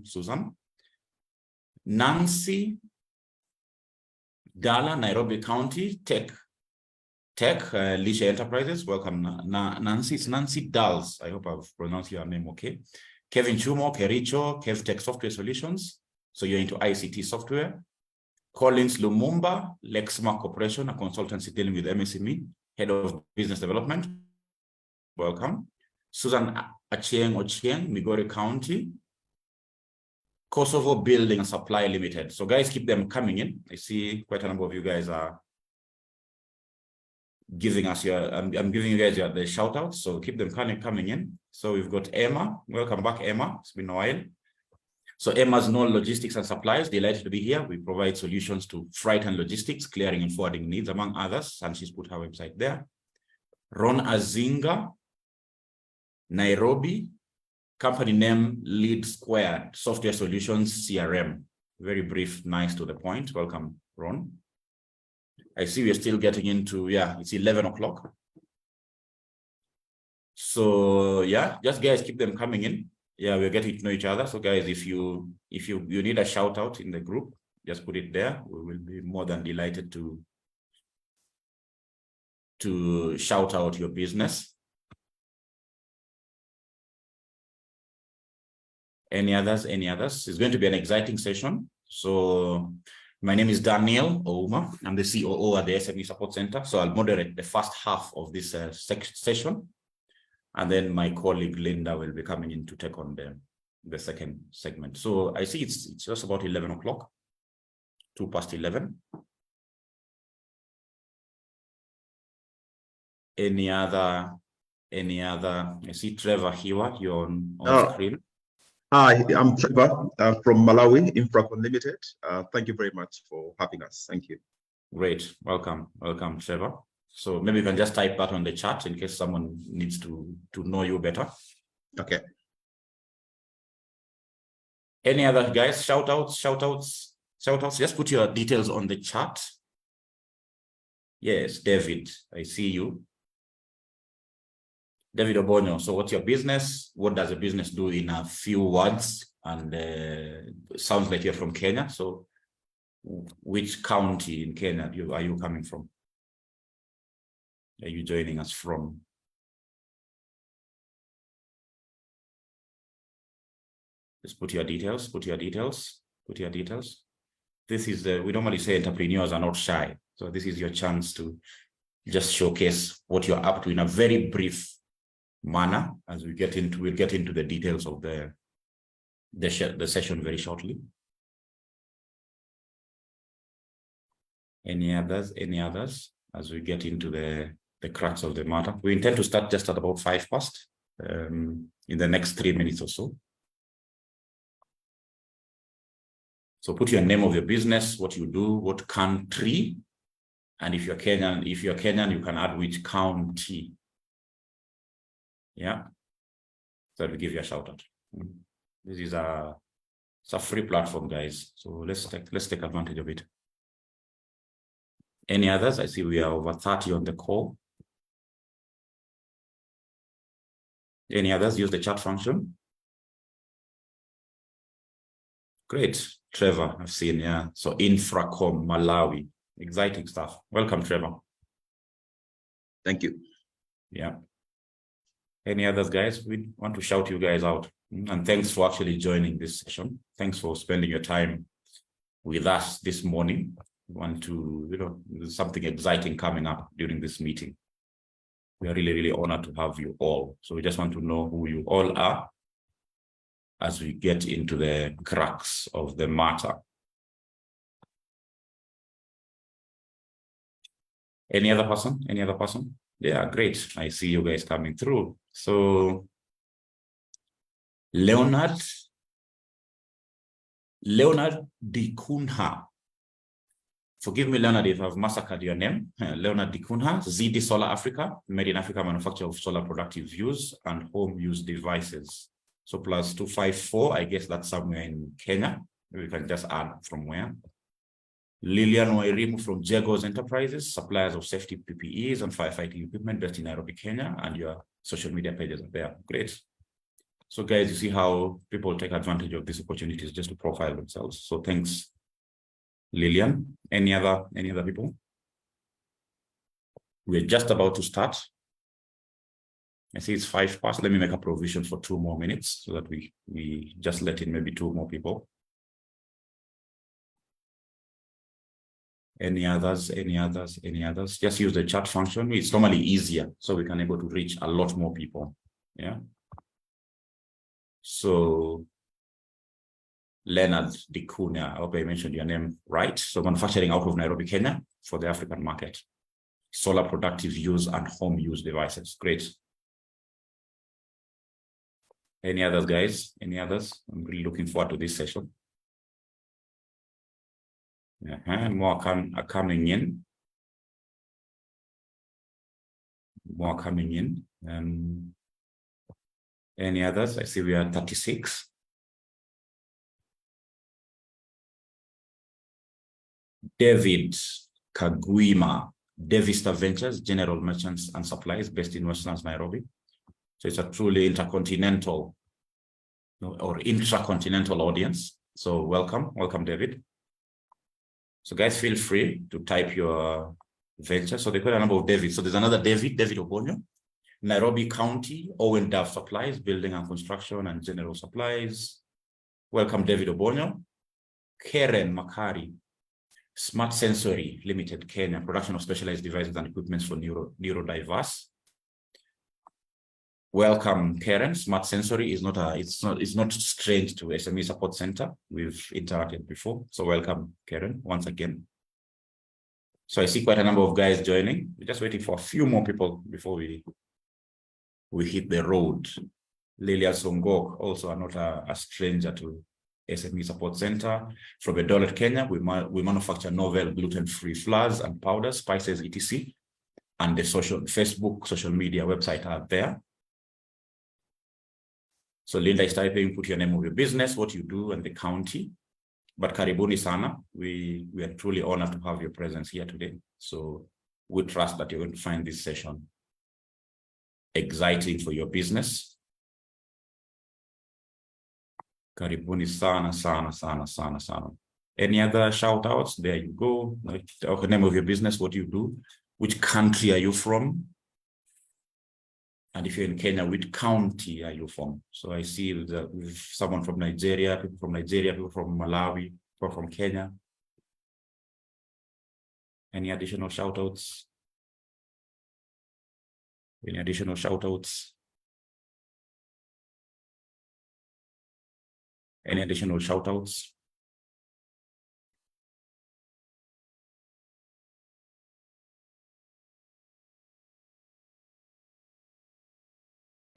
Susan. Nancy Dala, Nairobi County, Tech, Leisure Enterprises. Welcome, Nancy. It's Nancy Dals. I hope I've pronounced your name okay. Kevin Chumo, Kericho, KevTech Software Solutions. So you're into ICT software. Collins Lumumba, Lexmark Corporation, a consultancy dealing with MSME, Head of Business Development. Welcome. Susan Achieng Ochieng, Migori County. Kosovo Building and Supply Limited. So guys, keep them coming in. I see quite a number of you guys are giving us your, I'm giving you guys the shout outs. So keep them coming in. So we've got Emma. Welcome back, Emma. It's been a while. So Emma's Knoll Logistics and Supplies, delighted to be here. We provide solutions to freight and logistics, clearing and forwarding needs, among others. And she's put her website there. Ron Azinga, Nairobi, company name Lead Squared, Software Solutions CRM. Very brief, nice to the point. Welcome, Ron. I see we're still getting into, yeah, it's 11 o'clock. So yeah, just guys, keep them coming in. Yeah, we're getting to know each other. So guys, if you need a shout out in the group, just put it there. We will be more than delighted to shout out your business. Any others? Any others? It's going to be an exciting session. So my name is Daniel Ouma. I'm the COO at the SME Support Center. So I'll moderate the first half of this session. And then my colleague Linda will be coming in to take on the second segment. So I see it's just about 11 o'clock, 11:02. Any other? I see Trevor here. You're on screen. Hi, I'm Trevor from Malawi, Infracon Limited. Thank you very much for having us. Thank you. Great. Welcome, Trevor. So maybe you can just type that on the chat in case someone needs to know you better. Okay. Any other guys? Shout outs. Just put your details on the chat. Yes, David, I see you. David Obonyo. So what's your business? What does a business do in a few words? And sounds like you're from Kenya. So which county in Kenya are you coming from? Are you joining us from? Just put your details. This is we normally say entrepreneurs are not shy. So this is your chance to just showcase what you're up to in a very brief manner as we'll get into the details of the session very shortly. Any others as we get into the crux of the matter? We intend to start just at about 5 past in the next 3 minutes or so. So put your name of your business, what you do, what country, and if you're Kenyan, you can add which county. Yeah, so we give you a shout out. This is it's a free platform, guys. So let's take advantage of it. Any others? I see we are over 30 on the call. Any others? Use the chat function. Great, Trevor, I've seen, yeah. So Infracom, Malawi, exciting stuff. Welcome, Trevor. Thank you. Yeah. Any others, guys? We want to shout you guys out. And thanks for actually joining this session. Thanks for spending your time with us this morning. We want to, there's something exciting coming up during this meeting. We are really, really honored to have you all. So we just want to know who you all are as we get into the crux of the matter. Any other person? Yeah, great. I see you guys coming through. So Leonard Dikunha. Forgive me, Leonard, if I've massacred your name. Leonard Dikunha, ZD Solar Africa, made in Africa, manufacturer of solar productive use and home use devices. So plus 254, I guess that's somewhere in Kenya. We can just add from where. Lilian Wairimu from Jegos Enterprises, suppliers of safety PPEs and firefighting equipment based in Nairobi, Kenya, and your social media pages are there. Great. So guys, you see how people take advantage of these opportunities just to profile themselves. So thanks, Lillian. Any other people? We're just about to start. I see it's 5 past. Let me make a provision for 2 more minutes so that we just let in maybe 2 more people. Any others? Just use the chat function. It's normally easier, so we can able to reach a lot more people. Yeah. So Leonard Dikuna, I hope I mentioned your name right. So manufacturing out of Nairobi, Kenya for the African market. Solar productive use and home use devices. Great. Any others, guys? Any others? I'm really looking forward to this session. More are coming in. More coming in. Any others? I see we are 36. David Kaguima, Devista Ventures, General Merchants and Supplies based in Westlands, Nairobi. So it's a truly intercontinental or intracontinental audience. So welcome, David. So guys, feel free to type your venture. So they've got a number of David. So there's another David Obonyo, Nairobi County, Owen Dove Supplies, Building and Construction and General Supplies. Welcome, David Obonyo. Karen Makari, Smart Sensory Limited, Kenya, production of specialized devices and equipments for neurodiverse. Welcome, Karen. Smart Sensory is it's not strange to SME Support Center. We've interacted before. So welcome, Karen, once again. So I see quite a number of guys joining. We're just waiting for a few more people before we hit the road. Lilia Songok, also are not a stranger to SME Support Center. From Eldoret, Kenya, we manufacture novel gluten-free flours and powders, spices, etc. And the Facebook, social media website are there. So Linda is typing, put your name of your business, what you do, and the county. But karibuni sana, we are truly honored to have your presence here today. So we trust that you're going to find this session exciting for your business. Karibuni sana. Any other shout outs? There you go. The name of your business, what you do, which country are you from? And if you're in Kenya, which county are you from? So I see with someone from Nigeria, people from Malawi, people from Kenya. Any additional shout outs? Any additional shout outs? Any additional shout outs?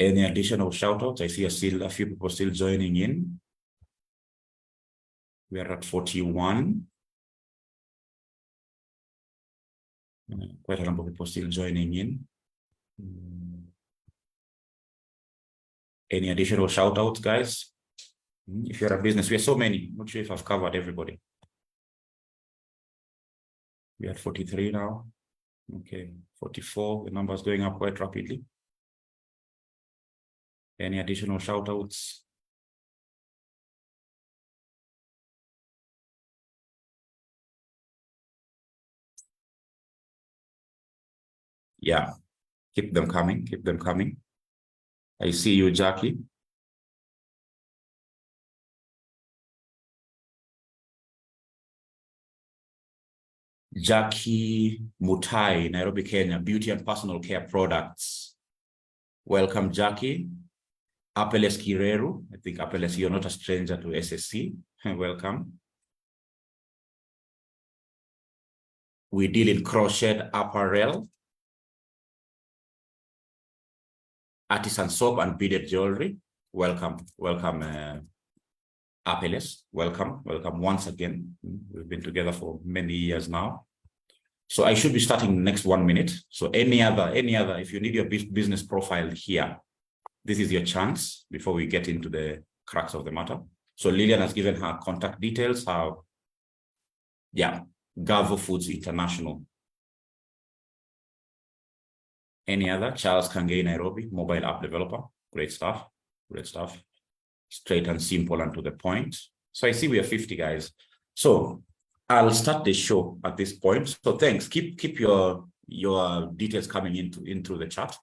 Any additional shout outs? I see a few people still joining in. We are at 41. Quite a number of people still joining in. Any additional shout outs, guys? If you're a business, we are so many. Not sure if I've covered everybody. We're at 43 now. Okay, 44. The number's going up quite rapidly. Any additional shout outs? Yeah, keep them coming. Keep them coming. I see you, Jackie. Jackie Mutai, Nairobi, Kenya, beauty and personal care products. Welcome, Jackie. Apeles Kireru, I think Apeles, you're not a stranger to SSC. Welcome. We deal in crochet apparel, artisan soap and beaded jewelry. Welcome, Apeles. Welcome once again. We've been together for many years now. So I should be starting next 1 minute. So any other, if you need your business profile here, this is your chance before we get into the crux of the matter. So Lillian has given her contact details. Gavo Foods International. Any other? Charles Kangei, Nairobi, mobile app developer. Great stuff. Great stuff. Straight and simple and to the point. So I see we have 50 guys. So I'll start the show at this point. So thanks. Keep your details coming into the chat.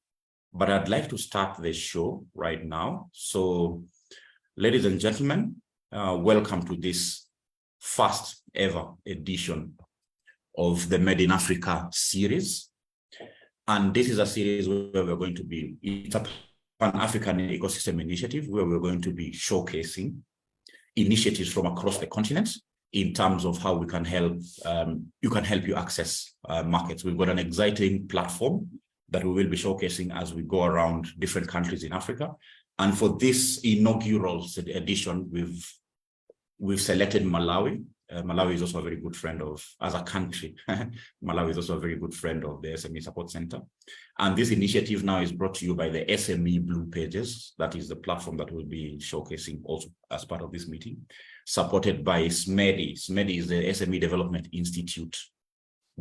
But I'd like to start the show right now. So, ladies and gentlemen, welcome to this first ever edition of the Made in Africa series. And this is a series where we're going to be, it's a Pan-African ecosystem initiative where we're going to be showcasing initiatives from across the continent in terms of how we can help, you access markets. We've got an exciting platform that we will be showcasing as we go around different countries in Africa. And for this inaugural edition, we've selected Malawi. Malawi is also a very good friend of, as a country, Malawi is also a very good friend of the SME Support Center. And this initiative now is brought to you by the SME Blue Pages. That is the platform that we'll be showcasing also as part of this meeting, supported by SMEDI. SMEDI is the SME Development Institute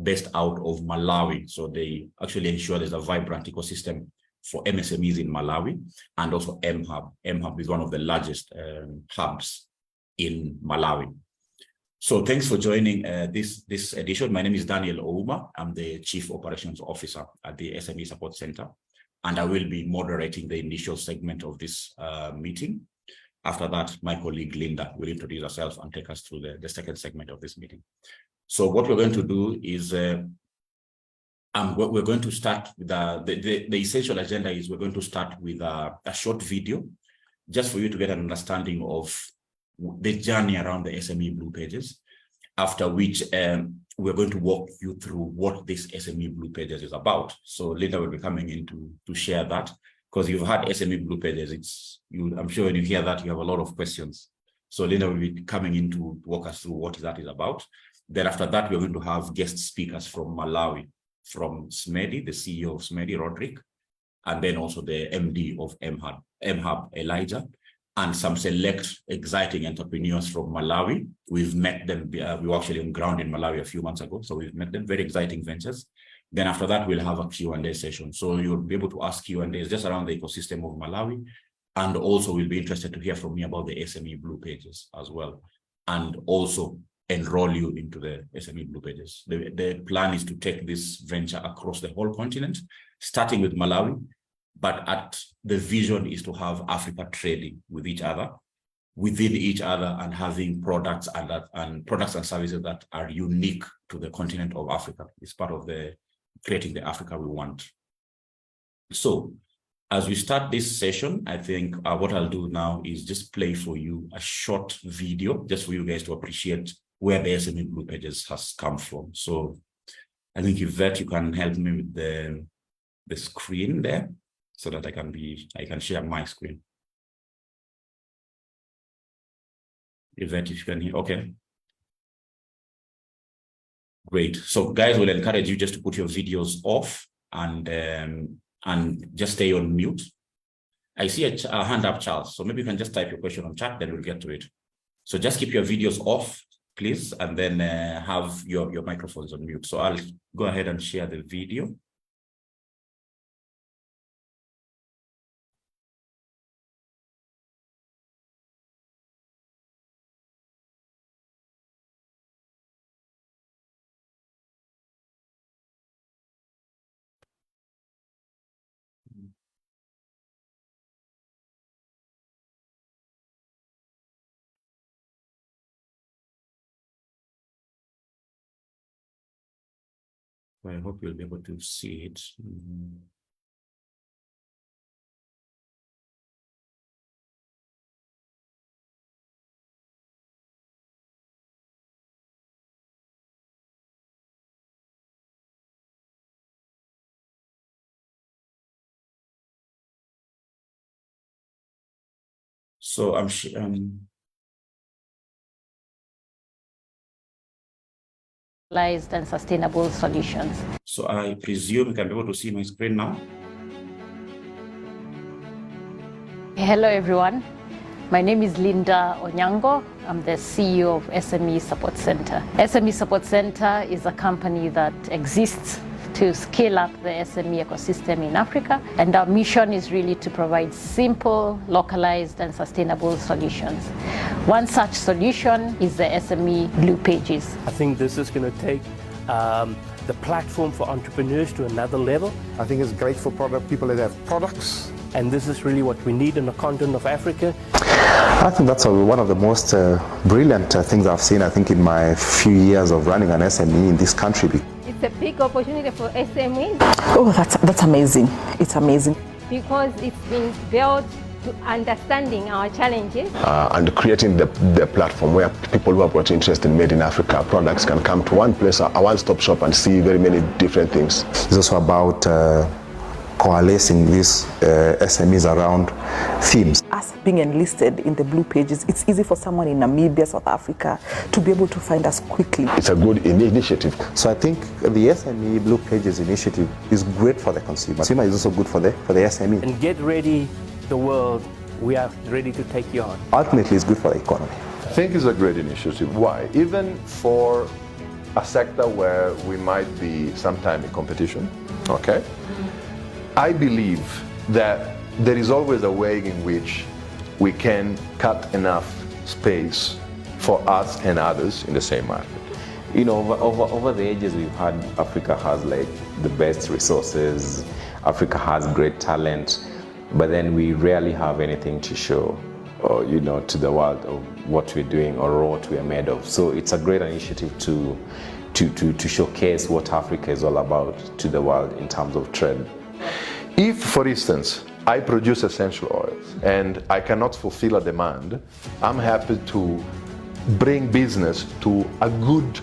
based out of Malawi. So they actually ensure there's a vibrant ecosystem for MSMEs in Malawi, and also MHub. MHub is one of the largest hubs in Malawi. So thanks for joining this edition. My name is Daniel Ouma. I'm the Chief Operations Officer at the SME Support Center, and I will be moderating the initial segment of this meeting. After that, my colleague Linda will introduce herself and take us through the second segment of this meeting. So what we're going to do is we're going to start with the essential agenda is we're going to start with a short video just for you to get an understanding of the journey around the SME Blue Pages, after which we're going to walk you through what this SME Blue Pages is about. So Linda will be coming in to share that, because you've had SME Blue Pages. I'm sure when you hear that, you have a lot of questions. So Linda will be coming in to walk us through what that is about. Then after that, we're going to have guest speakers from Malawi, from SMEDI, the CEO of SMEDI, Roderick, and then also the MD of MHub, Elijah, and some select exciting entrepreneurs from Malawi. We've met them, we were actually on ground in Malawi a few months ago, so we've met them, very exciting ventures. Then after that, we'll have a Q&A session. So you'll be able to ask Q&As just around the ecosystem of Malawi, and also we'll be interested to hear from me about the SME Blue Pages as well, and also enroll you into the SME Blue Pages. The plan is to take this venture across the whole continent, starting with Malawi, but the vision is to have Africa trading with each other, within each other, and having products and products and services that are unique to the continent of Africa. It's part of creating the Africa we want. So as we start this session, I think what I'll do now is just play for you a short video, just for you guys to appreciate where the SME Blue Pages has come from. So I think Yvette, you can help me with the screen there, so that I can share my screen. Yvette, if you can hear, okay. Great. So guys, we'll encourage you just to put your videos off and just stay on mute. I see a hand up, Charles. So maybe you can just type your question on chat, then we'll get to it. So just keep your videos off, please, and then have your microphones on mute. So I'll go ahead and share the video. I hope you'll be able to see it. So I'm and sustainable solutions. So I presume you can be able to see my screen now. Hello, everyone. My name is Linda Onyango. I'm the CEO of SME Support Center. SME Support Center is a company that exists to scale up the SME ecosystem in Africa. And our mission is really to provide simple, localized, and sustainable solutions. One such solution is the SME Blue Pages. I think this is going to take the platform for entrepreneurs to another level. I think it's great for people that have products. And this is really what we need in the continent of Africa. I think that's one of the most brilliant things I've seen, I think, in my few years of running an SME in this country. It's a big opportunity for SMEs. Oh, that's amazing. It's amazing. Because it's been built to understanding our challenges. And creating the platform where people who have got interest in Made in Africa products can come to one place, a one-stop shop, and see very many different things. It's also about coalescing these SMEs around themes. Us being enlisted in the Blue Pages, it's easy for someone in Namibia, South Africa, to be able to find us quickly. It's a good initiative. So I think the SME Blue Pages initiative is great for the consumer. Consumer is also good for the SME. And get ready, the world. We are ready to take you on. Ultimately, it's good for the economy. I think it's a great initiative. Why? Even for a sector where we might be sometime in competition, okay? I believe that there is always a way in which we can cut enough space for us and others in the same market. You know, over the ages we've had, Africa has like the best resources, Africa has great talent, but then we rarely have anything to show, or, you know, to the world of what we're doing or what we're made of. So it's a great initiative to showcase what Africa is all about to the world in terms of trade. If, for instance, I produce essential oils and I cannot fulfill a demand, I'm happy to bring business to a good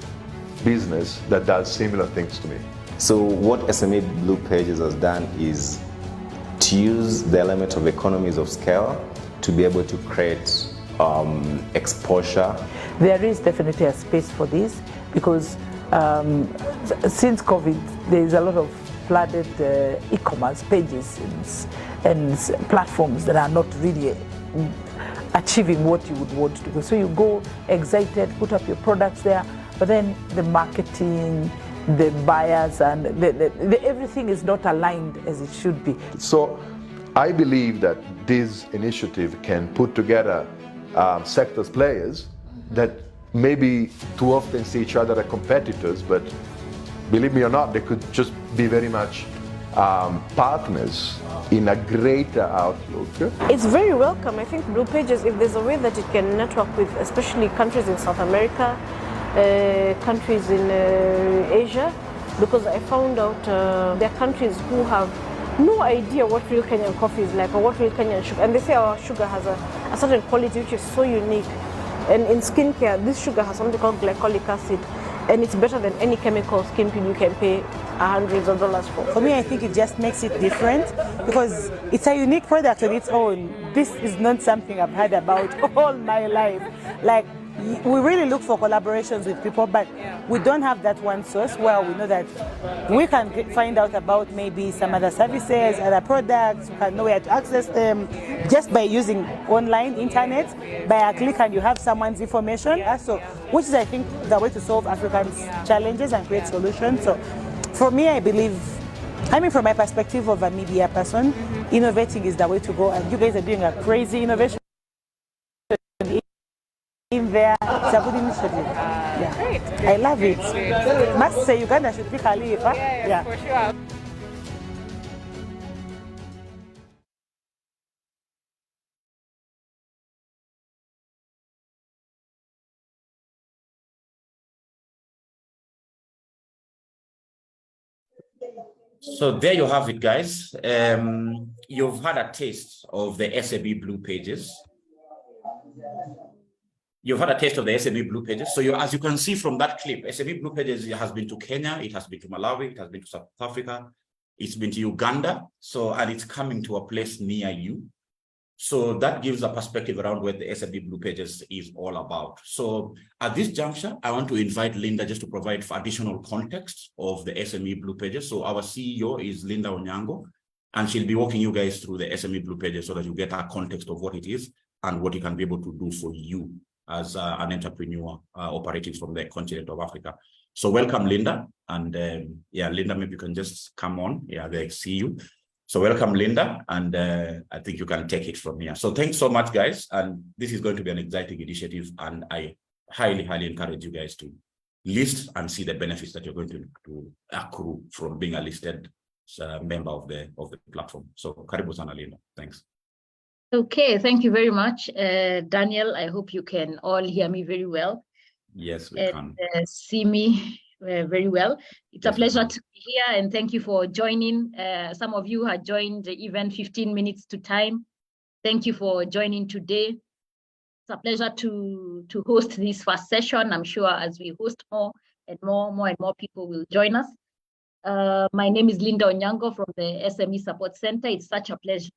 business that does similar things to me. So what SME Blue Pages has done is to use the element of economies of scale to be able to create exposure. There is definitely a space for this because since COVID, there is a lot of flooded e-commerce pages and platforms that are not really achieving what you would want to do. So you go excited, put up your products there, but then the marketing, the buyers, and everything is not aligned as it should be. So I believe that this initiative can put together sectors players that maybe too often see each other as competitors, but believe me or not, they could just be very much partners in a greater outlook. It's very welcome. I think Blue Pages, if there's a way that it can network with especially countries in South America, countries in Asia, because I found out there are countries who have no idea what real Kenyan coffee is like or what real Kenyan sugar, and they say our sugar has a certain quality which is so unique. And in skincare, this sugar has something called glycolic acid, and it's better than any chemical skin peel you can pay hundreds of dollars for. For me, I think it just makes it different because it's a unique product on its own. This is not something I've heard about all my life. Like, we really look for collaborations with people, but we don't have that one source where we know that we can find out about maybe some other services, other products, we can know where to access them just by using online, internet, by a click and you have someone's information. So, which is, I think, the way to solve Africans' challenges and create solutions. So, for me, I believe, I mean, from my perspective of a media person, innovating is the way to go, and you guys are doing a crazy innovation in there. It's a good initiative. Yeah. Great. I love it. Must say Uganda should pick a leaf. Huh? Yeah, for sure. So there you have it, guys. You've had a taste of the SME Blue Pages. You've had a taste of the SME Blue Pages. So as you can see from that clip, SME Blue Pages has been to Kenya, it has been to Malawi, it has been to South Africa, it's been to Uganda. So, and it's coming to a place near you. So that gives a perspective around what the SME Blue Pages is all about. So at this juncture, I want to invite Linda just to provide additional context of the SME Blue Pages. So our CEO is Linda Onyango, and she'll be walking you guys through the SME Blue Pages so that you get a context of what it is and what it can be able to do for you as an entrepreneur operating from the continent of Africa. So welcome, Linda. And yeah, Linda, maybe you can just come on. Yeah, they see you. So welcome, Linda. And I think you can take it from here. So thanks so much, guys. And this is going to be an exciting initiative. And I highly, highly encourage you guys to list and see the benefits that you're going to accrue from being a listed member of the platform. So karibu sana, Linda. Thanks. Okay, thank you very much, Daniel. I hope you can all hear me very well. Yes, we can. See me very well. It's a pleasure to be here, and thank you for joining. Some of you had joined the event 15 minutes to time. Thank you for joining today. It's a pleasure to host this first session. I'm sure as we host more and more people will join us. My name is Linda Onyango from the SME Support Center. It's such a pleasure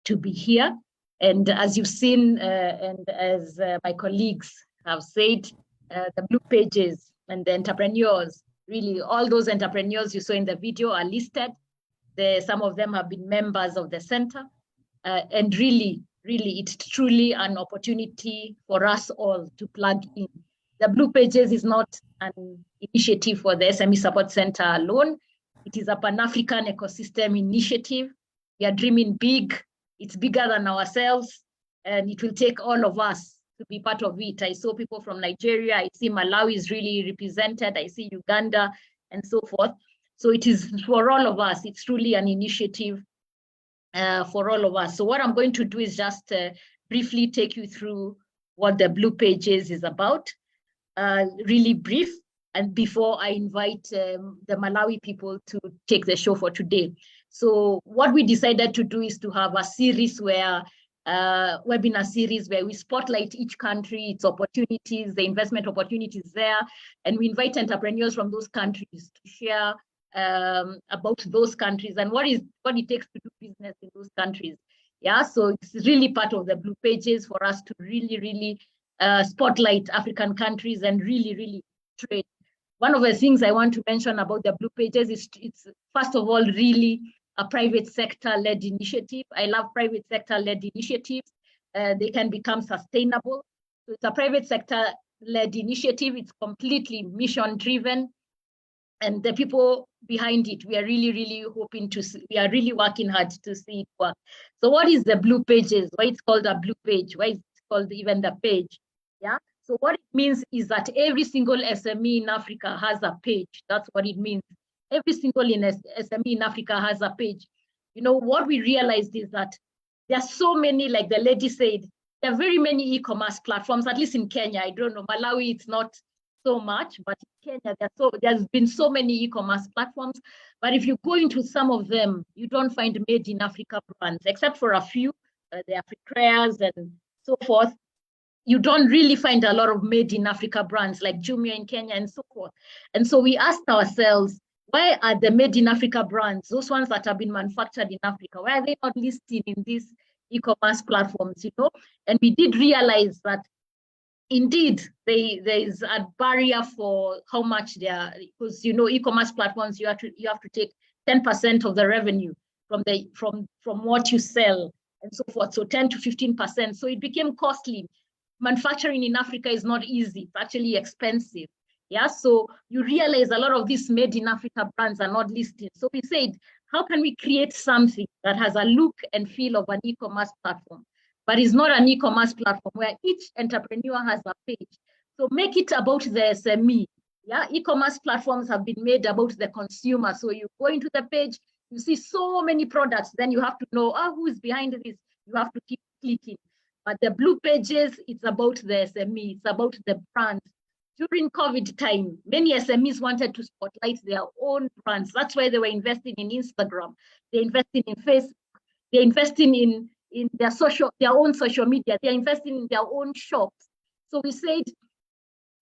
to be here. And as you've seen, and as my colleagues have said, the blue pages and the entrepreneurs, really all those entrepreneurs you saw in the video are listed. Some of them have been members of the center. And really, it's truly an opportunity for us all to plug in. The blue pages is not an initiative for the SME Support Center alone. It is a Pan-African ecosystem initiative. We are dreaming big. It's bigger than ourselves, and it will take all of us to be part of it. I saw people from Nigeria. I see Malawi is really represented. I see Uganda and so forth. So it is for all of us. It's truly an initiative for all of us. So what I'm going to do is just briefly take you through what the Blue Pages is about, really brief, and before I invite the Malawi people to take the show for today. So what we decided to do is to have a series where, webinar series where we spotlight each country, its opportunities, the investment opportunities there, and we invite entrepreneurs from those countries to share about those countries and what it takes to do business in those countries. Yeah, so it's really part of the Blue Pages for us to really spotlight African countries and really trade. One of the things I want to mention about the Blue Pages is it's first of all really a private sector-led initiative. I love private sector-led initiatives. They can become sustainable. So it's a private sector-led initiative. It's completely mission-driven. And the people behind it, we are really hoping to see, we are really working hard to see it work. So what is the Blue Pages? Why it's called a Blue Page? Why is it called even the page? Yeah. So what it means is that every single SME in Africa has a page. That's what it means. Every single SME in Africa has a page. You know, what we realized is that there are so many, like the lady said, there are very many e-commerce platforms, at least in Kenya. I don't know, Malawi, it's not so much, but in Kenya, there's been so many e-commerce platforms. But if you go into some of them, you don't find made in Africa brands, except for a few, the Africares and so forth. You don't really find a lot of made in Africa brands like Jumia in Kenya and so forth. And so we asked ourselves, why are the made in Africa brands, those ones that have been manufactured in Africa, why are they not listed in these e-commerce platforms, you know? And we did realize that indeed there is a barrier for how much they are, because you know, e-commerce platforms, you have to take 10% of the revenue from what you sell and so forth. So 10 to 15%. So it became costly. Manufacturing in Africa is not easy. It's actually expensive. Yeah, so you realize a lot of these made in Africa brands are not listed. So we said, how can we create something that has a look and feel of an e-commerce platform, but it's not an e-commerce platform where each entrepreneur has a page? So make it about the SME. Yeah, e-commerce platforms have been made about the consumer. So you go into the page, you see so many products, then you have to know, who is behind this? You have to keep clicking. But the Blue Pages, it's about the SME, it's about the brand. During COVID time, many SMEs wanted to spotlight their own brands. That's why they were investing in Instagram. They're investing in Facebook. They're investing in their own social media. They're investing in their own shops. So we said,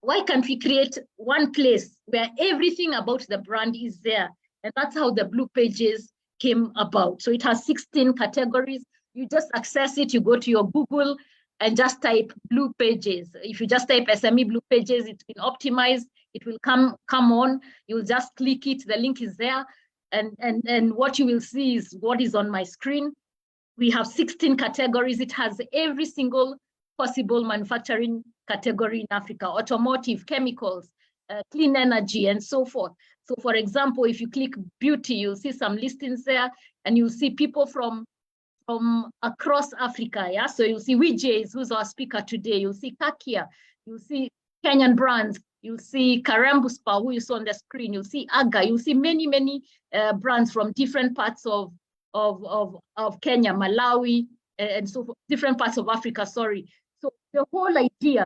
why can't we create one place where everything about the brand is there? And that's how the Blue Pages came about. So it has 16 categories. You just access it, you go to your Google and just type Blue Pages. If you just type SME Blue Pages, it's been optimized. It will come on. You'll just click it. The link is there. And what you will see is what is on my screen. We have 16 categories. It has every single possible manufacturing category in Africa: automotive, chemicals, clean energy, and so forth. So for example, if you click beauty, you'll see some listings there, and you'll see people from across Africa. Yeah, so you'll see Wijays, who's our speaker today. You'll see Kakia, you'll see Kenyan brands, you'll see Karambuspa, who you saw on the screen. You'll see Aga, you'll see many brands from different parts of Kenya, Malawi, and so forth, different parts of Africa, sorry. So the whole idea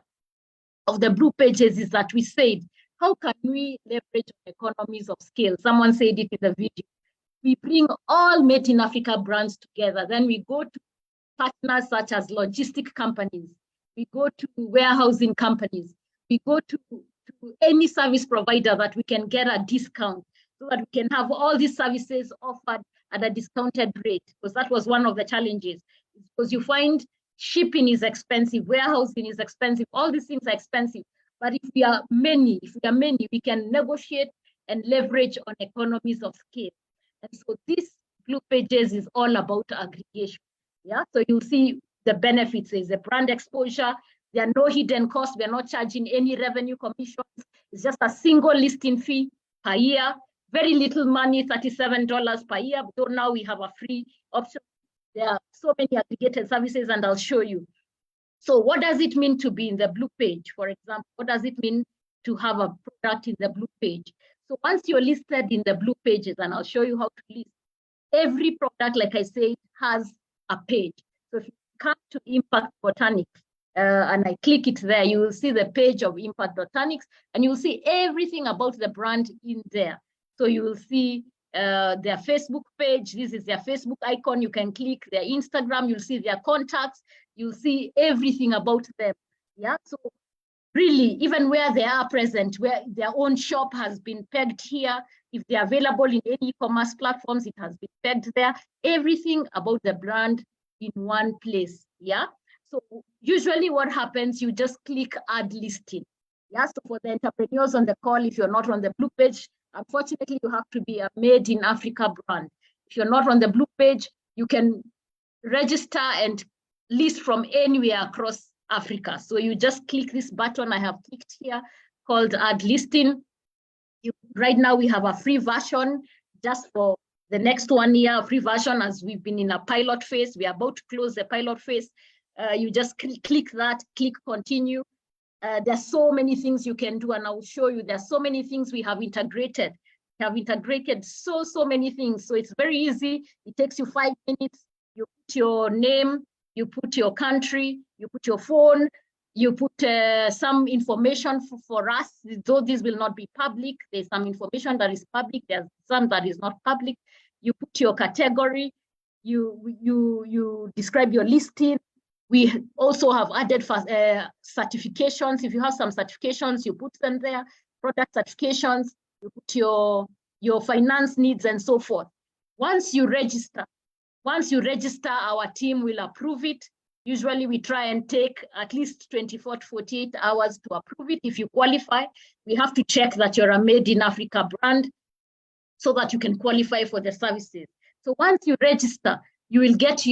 of the Blue Pages is that we said, how can we leverage economies of scale? Someone said it in the video. We bring all Made in Africa brands together. Then we go to partners such as logistic companies. We go to warehousing companies. We go to any service provider that we can get a discount, so that we can have all these services offered at a discounted rate, because that was one of the challenges. Because you find shipping is expensive, warehousing is expensive, all these things are expensive. But if we are many, we can negotiate and leverage on economies of scale. And so this Blue Pages is all about aggregation. Yeah, so you'll see the benefits. There's a brand exposure. There are no hidden costs. We're not charging any revenue commissions. It's just a single listing fee per year. Very little money, $37 per year. But now we have a free option. There are so many aggregated services, and I'll show you. So what does it mean to be in the Blue Page? For example, what does it mean to have a product in the Blue Page? So once you're listed in the Blue Pages, and I'll show you how to list, every product, like I said, has a page. So if you come to Impact Botanics, and I click it there, you will see the page of Impact Botanics, and you will see everything about the brand in there. So you will see their Facebook page. This is their Facebook icon. You can click their Instagram. You'll see their contacts. You'll see everything about them. Yeah. So really, even where they are present, where their own shop has been pegged here, if they're available in any e-commerce platforms, it has been pegged there. Everything about the brand in one place. Yeah. So usually what happens, you just click add listing. Yeah. So for the entrepreneurs on the call, if you're not on the Blue Page, unfortunately, you have to be a Made in Africa brand. If you're not on the Blue Page, you can register and list from anywhere across Africa. So you just click this button I have clicked here called add listing. Right now we have a free version just for the next 1 year, a free version, as we've been in a pilot phase. We are about to close the pilot phase. You just click that, click continue. There's so many things you can do, and I will show you. There's so many things we have integrated. We have integrated so many things. So it's very easy. It takes you 5 minutes. You put your name, you put your country, you put your phone, you put some information for us, though this will not be public. There's some information that is public. There's some that is not public. You put your category, you describe your listing. We also have added certifications. If you have some certifications, you put them there. Product certifications, you put your finance needs and so forth. Once you register, our team will approve it. Usually we try and take at least 24 to 48 hours to approve it. If you qualify, we have to check that you're a Made in Africa brand so that you can qualify for the services. So once you register, you will get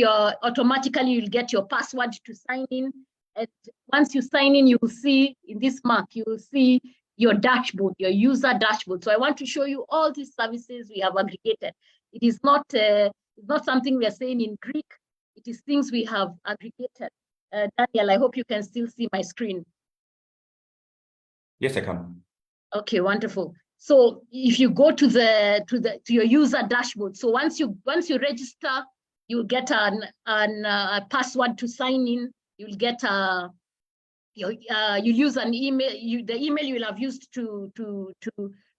automatically you'll get your password to sign in. And once you sign in, you will see in this mark, you will see your dashboard, your user dashboard. So I want to show you all these services we have aggregated. It is not something we are saying in Greek. It is things we have aggregated. Daniel, I hope you can still see my screen. Yes, I can. Okay, wonderful. So if you go to your user dashboard, so once you register, you'll get a password to sign in. You'll get you'll use an email. The email you will have used to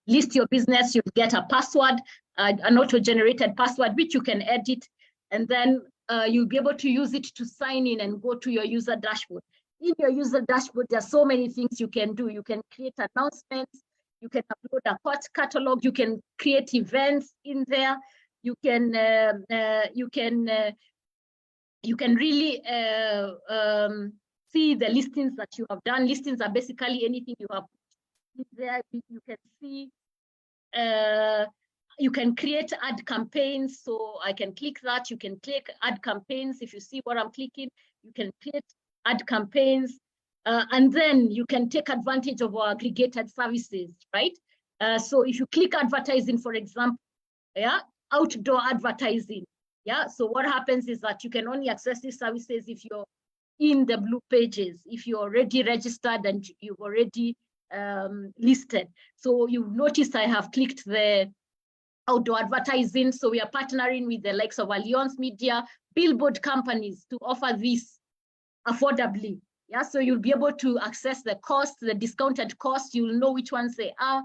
list your business. You'll get a password, an auto-generated password, which you can edit, and then you'll be able to use it to sign in and go to your user dashboard. In your user dashboard, there are so many things you can do. You can create announcements. You can upload a hot catalog. You can create events in there. You can really see the listings that you have done. Listings are basically anything you have put there. You can see. You can create ad campaigns. So I can click that. You can click ad campaigns. If you see what I'm clicking, you can create ad campaigns. And then you can take advantage of our aggregated services, right? So if you click advertising, for example, outdoor advertising, so what happens is that you can only access these services if you're in the blue pages, if you're already registered and you've already listed. So you've noticed I have clicked the outdoor advertising. So we are partnering with the likes of Allianz Media, billboard companies to offer this affordably. So you'll be able to access the cost, the discounted cost. You'll know which ones they are.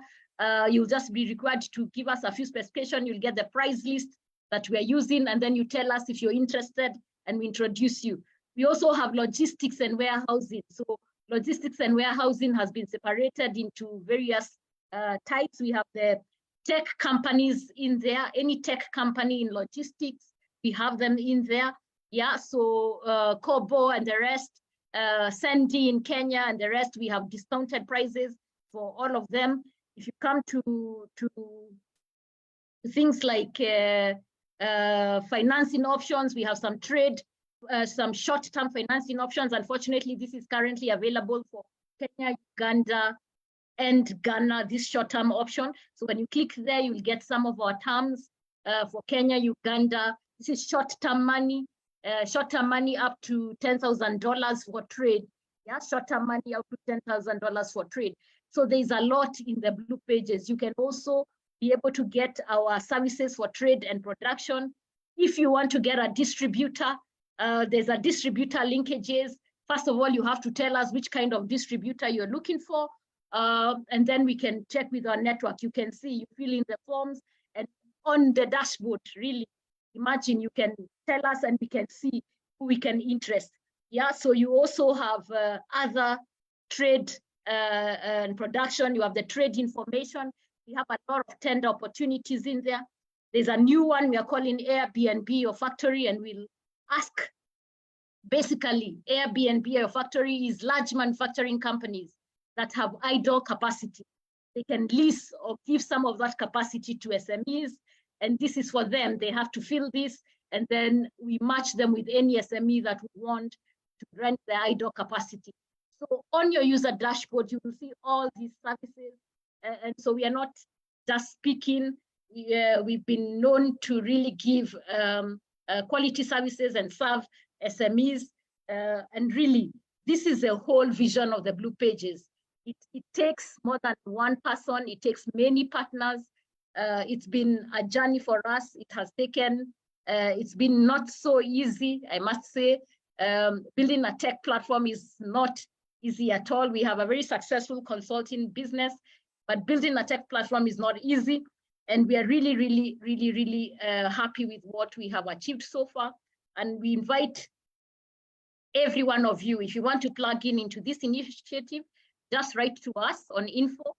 You'll just be required to give us a few specifications. You'll get the price list that we are using, and then you tell us if you're interested, and we introduce you. We also have logistics and warehousing. So logistics and warehousing has been separated into various types. We have the tech companies in there. Any tech company in logistics, we have them in there. So Kobo and the rest, Sandy in Kenya and the rest, we have discounted prices for all of them. If you come to things like financing options, we have some trade, some short-term financing options. Unfortunately, this is currently available for Kenya, Uganda, and Ghana, this short-term option. So when you click there, you'll get some of our terms for Kenya, Uganda. This is short-term money up to $10,000 for trade. Short-term money up to $10,000 for trade. So there's a lot in the blue pages. You can also be able to get our services for trade and production. If you want to get a distributor, there's a distributor linkages. First of all, you have to tell us which kind of distributor you're looking for. And then we can check with our network. You can see, you fill in the forms, and on the dashboard, really, imagine you can tell us and we can see who we can interest. So you also have other trade and production. You have the trade information. We have a lot of tender opportunities in there. There's a new one we are calling Airbnb or Factory, and we'll ask, basically, Airbnb or Factory is large manufacturing companies that have idle capacity. They can lease or give some of that capacity to SMEs, and this is for them. They have to fill this, and then we match them with any SME that we want to rent the idle capacity. So on your user dashboard, you will see all these services. And so we are not just speaking. We've been known to really give quality services and serve SMEs. And really, this is the whole vision of the blue pages. It takes more than one person. It takes many partners. It's been a journey for us. It has taken, it's been not so easy, I must say. Building a tech platform is not easy at all. We have a very successful consulting business, but building a tech platform is not easy. And we are really, really, really, really happy with what we have achieved so far. And we invite every one of you, if you want to plug in into this initiative, just write to us on info,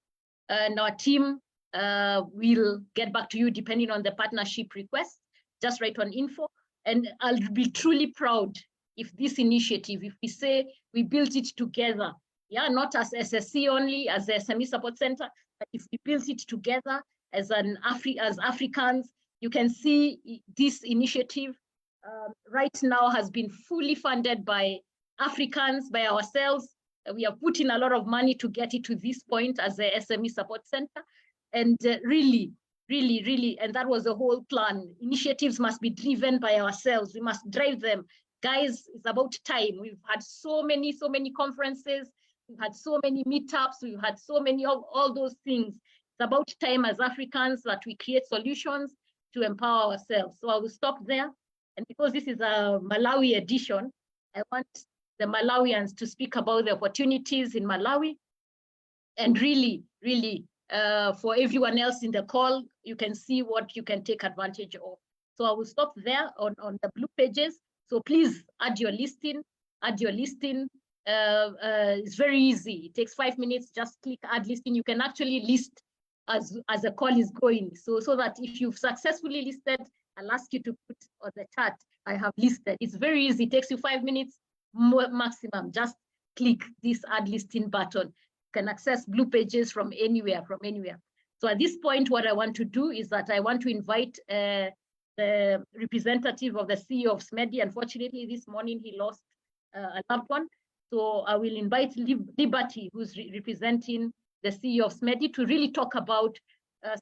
and our team will get back to you depending on the partnership request. Just write on info, and I'll be truly proud if this initiative, if we say we built it together, not as SSC only, as the SME Support Center, but if we built it together as Africans, you can see this initiative right now has been fully funded by Africans, by ourselves. We have put in a lot of money to get it to this point as the SME Support Center. And really, really, really, and that was the whole plan. Initiatives must be driven by ourselves. We must drive them. Guys, it's about time. We've had so many conferences. We've had so many meetups. We've had so many of all those things. It's about time as Africans that we create solutions to empower ourselves. So I will stop there. And because this is a Malawi edition, I want the Malawians to speak about the opportunities in Malawi. And really, really, for everyone else in the call, you can see what you can take advantage of. So I will stop there on the blue pages. So please add your listing, it's very easy. It takes 5 minutes, just click add listing. You can actually list as a call is going. So that if you've successfully listed, I'll ask you to put on the chat, I have listed. It's very easy, it takes you 5 minutes maximum. Just click this add listing button. You can access blue pages from anywhere. So at this point, what I want to do is that I want to invite the representative of the CEO of SMEDI. Unfortunately, this morning he lost a loved one. So I will invite Liberty, who's representing the CEO of SMEDI, to really talk about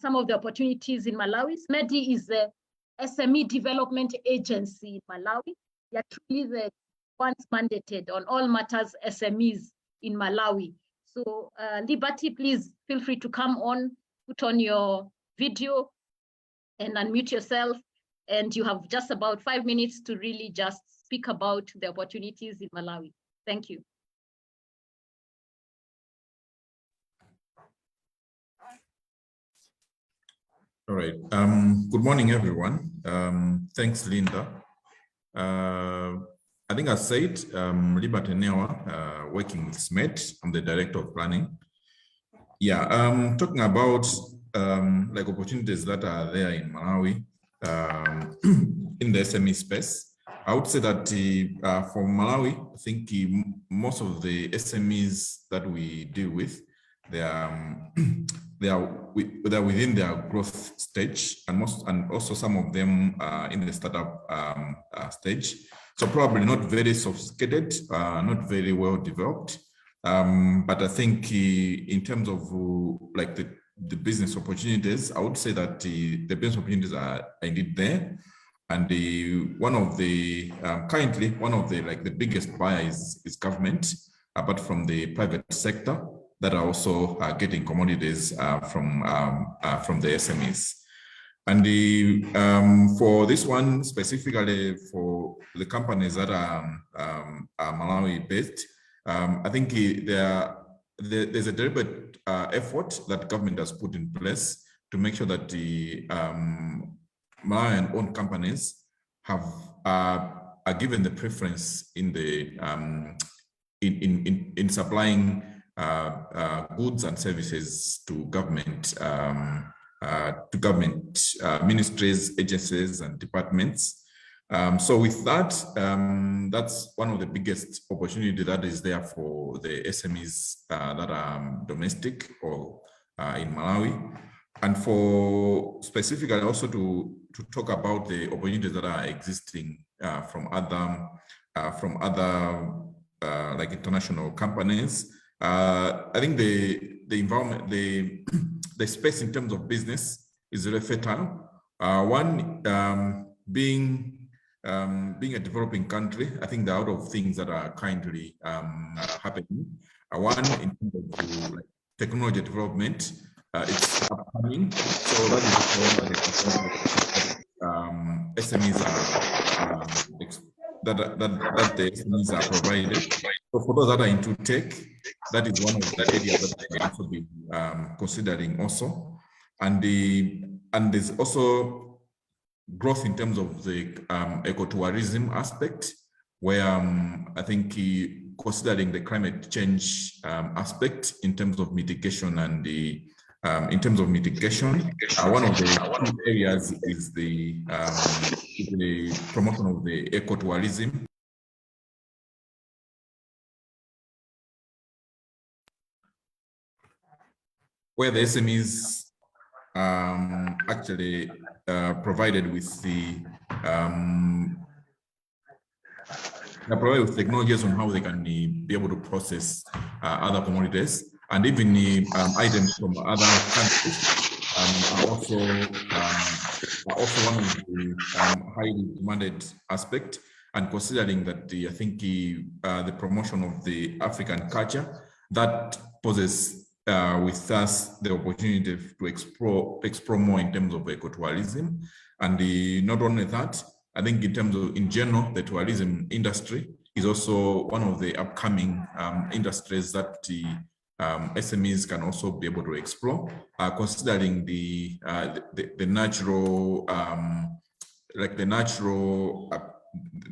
some of the opportunities in Malawi. SMEDI is the SME development agency in Malawi. They are truly the ones mandated on all matters SMEs in Malawi. So Liberty, please feel free to come on, put on your video and unmute yourself. And you have just about 5 minutes to really just speak about the opportunities in Malawi. Thank you. All right. Good morning, everyone. Thanks, Linda. I think I said, Liberty Newa, working with SMED. I'm the director of planning. Yeah, talking about like opportunities that are there in Malawi in the SME space. I would say that for Malawi, I think most of the SMEs that we deal with, they are within their growth stage, and also some of them are in the startup stage. So probably not very sophisticated, not very well developed. But I think in terms of like the business opportunities, I would say that the business opportunities are indeed there. And currently one of the biggest buyers is government, apart from the private sector that are also getting commodities from the SMEs. And for this one specifically, for the companies that are Malawi based, I think there's a deliberate effort that government has put in place to make sure that the Malawian-owned companies are given the preference in the in supplying goods and services to government ministries, agencies, and departments. So with that, that's one of the biggest opportunity that is there for the SMEs that are domestic or in Malawi. And for specifically also to talk about the opportunities that are existing from other like international companies. I think the environment, the space in terms of business is really fertile. One being a developing country, I think there are a lot of things that are currently happening. One in terms of like technology development, it's upcoming. So that is SMEs are that the SMEs are provided. So for those that are into tech, that is one of the areas that we also be considering also. And there's also growth in terms of the ecotourism aspect, where I think considering the climate change aspect in terms of mitigation and the one of the areas is the promotion of the ecotourism. Where the SMEs actually provided with provided with technologies on how they can be able to process other commodities, and even items from other countries are also one of the highly demanded aspect. And considering that I think the promotion of the African culture, that poses with us the opportunity to explore more in terms of ecotourism. And not only that, I think in general, the tourism industry is also one of the upcoming industries that the SMEs can also be able to explore, considering the natural,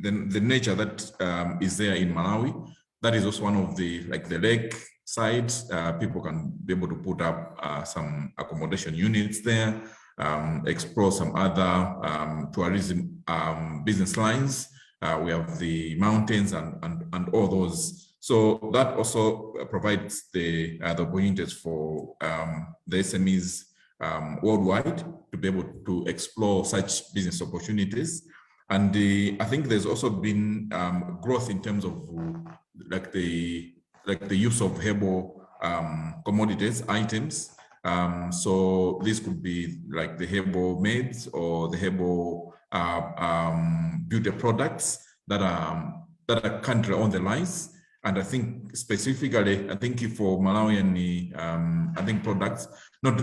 the nature that is there in Malawi. That is also one of the lake side. People can be able to put up some accommodation units there, explore some other tourism business lines. We have the mountains and all those. So that also provides the opportunities for the SMEs worldwide to be able to explore such business opportunities. And I think there's also been growth in terms of like the use of herbal commodities items. So this could be like the herbal maids or the herbal beauty products that are currently on the lines. And I think specifically, I think for Malawian, I think products not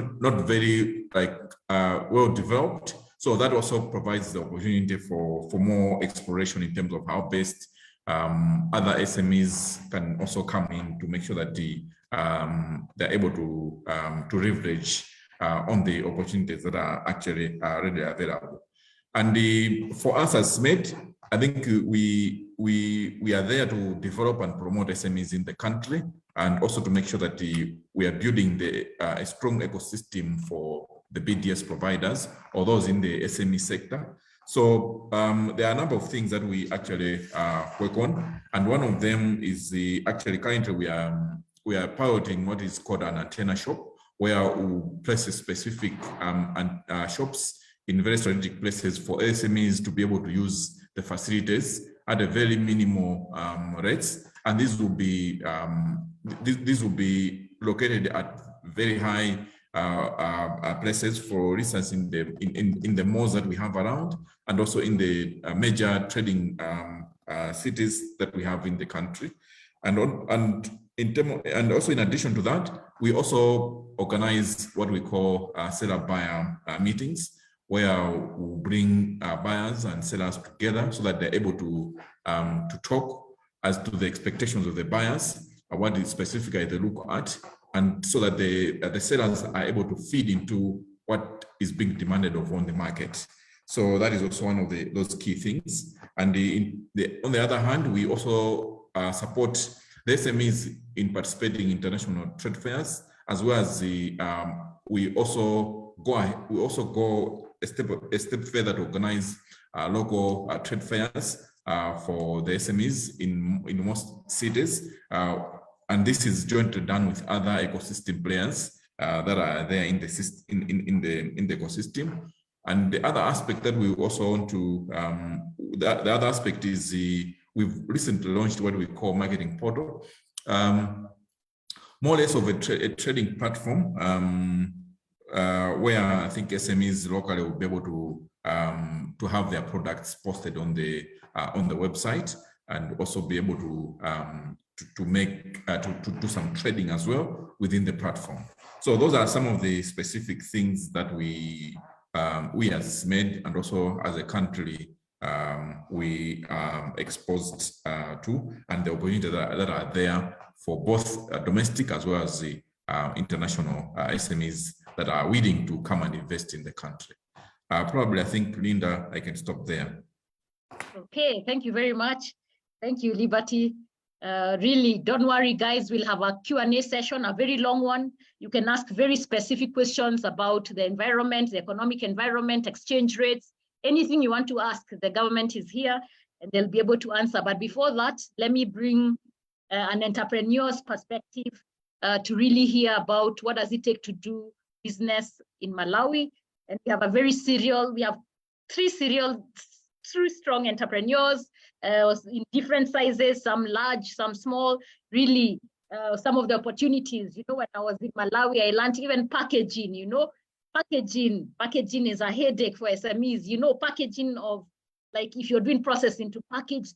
very like well developed. So that also provides the opportunity for more exploration in terms of how best other SMEs can also come in to make sure that they're able to leverage on the opportunities that are actually already available. And for us as SMED, I think we are there to develop and promote SMEs in the country, and also to make sure that we are building a strong ecosystem for the BDS providers or those in the SME sector. So there are a number of things that we actually work on, and one of them is actually currently we are piloting what is called an antenna shop, where we place specific shops in very strategic places for SMEs to be able to use the facilities at a very minimal rates, and these will be located at very high places, for instance, in the malls that we have around, and also in the major trading cities that we have in the country, and also in addition to that, we also organize what we call seller-buyer meetings, where we bring buyers and sellers together so that they're able to talk as to the expectations of the buyers, what is specifically they look at, and so that the sellers are able to feed into what is being demanded of on the market. So that is also one of those key things. And on the other hand, we also support the SMEs in participating in international trade fairs, as well as we also go a step further to organize local trade fairs for the SMEs in most cities. And this is jointly done with other ecosystem players that are there in the ecosystem. And the other aspect that we also want to, the other aspect is we've recently launched what we call marketing portal, more or less of a trading platform where I think SMEs locally will be able to have their products posted on the website, and also be able to make to do some trading as well within the platform. So those are some of the specific things that we as SMED and also as a country we are exposed to, and the opportunities that are there for both domestic as well as the international SMEs that are willing to come and invest in the country. Probably, I think, Linda, I can stop there. Okay, thank you very much. Thank you, Liberty. Really, don't worry, guys. We'll have a Q&A session, a very long one. You can ask very specific questions about the environment, the economic environment, exchange rates, anything you want to ask. The government is here and they'll be able to answer. But before that, let me bring an entrepreneur's perspective to really hear about what does it take to do business in Malawi. And we have we have three strong entrepreneurs in different sizes, some large, some small. Really, some of the opportunities, when I was in Malawi, I learned even packaging, packaging is a headache for SMEs, packaging of, like, if you're doing processing to package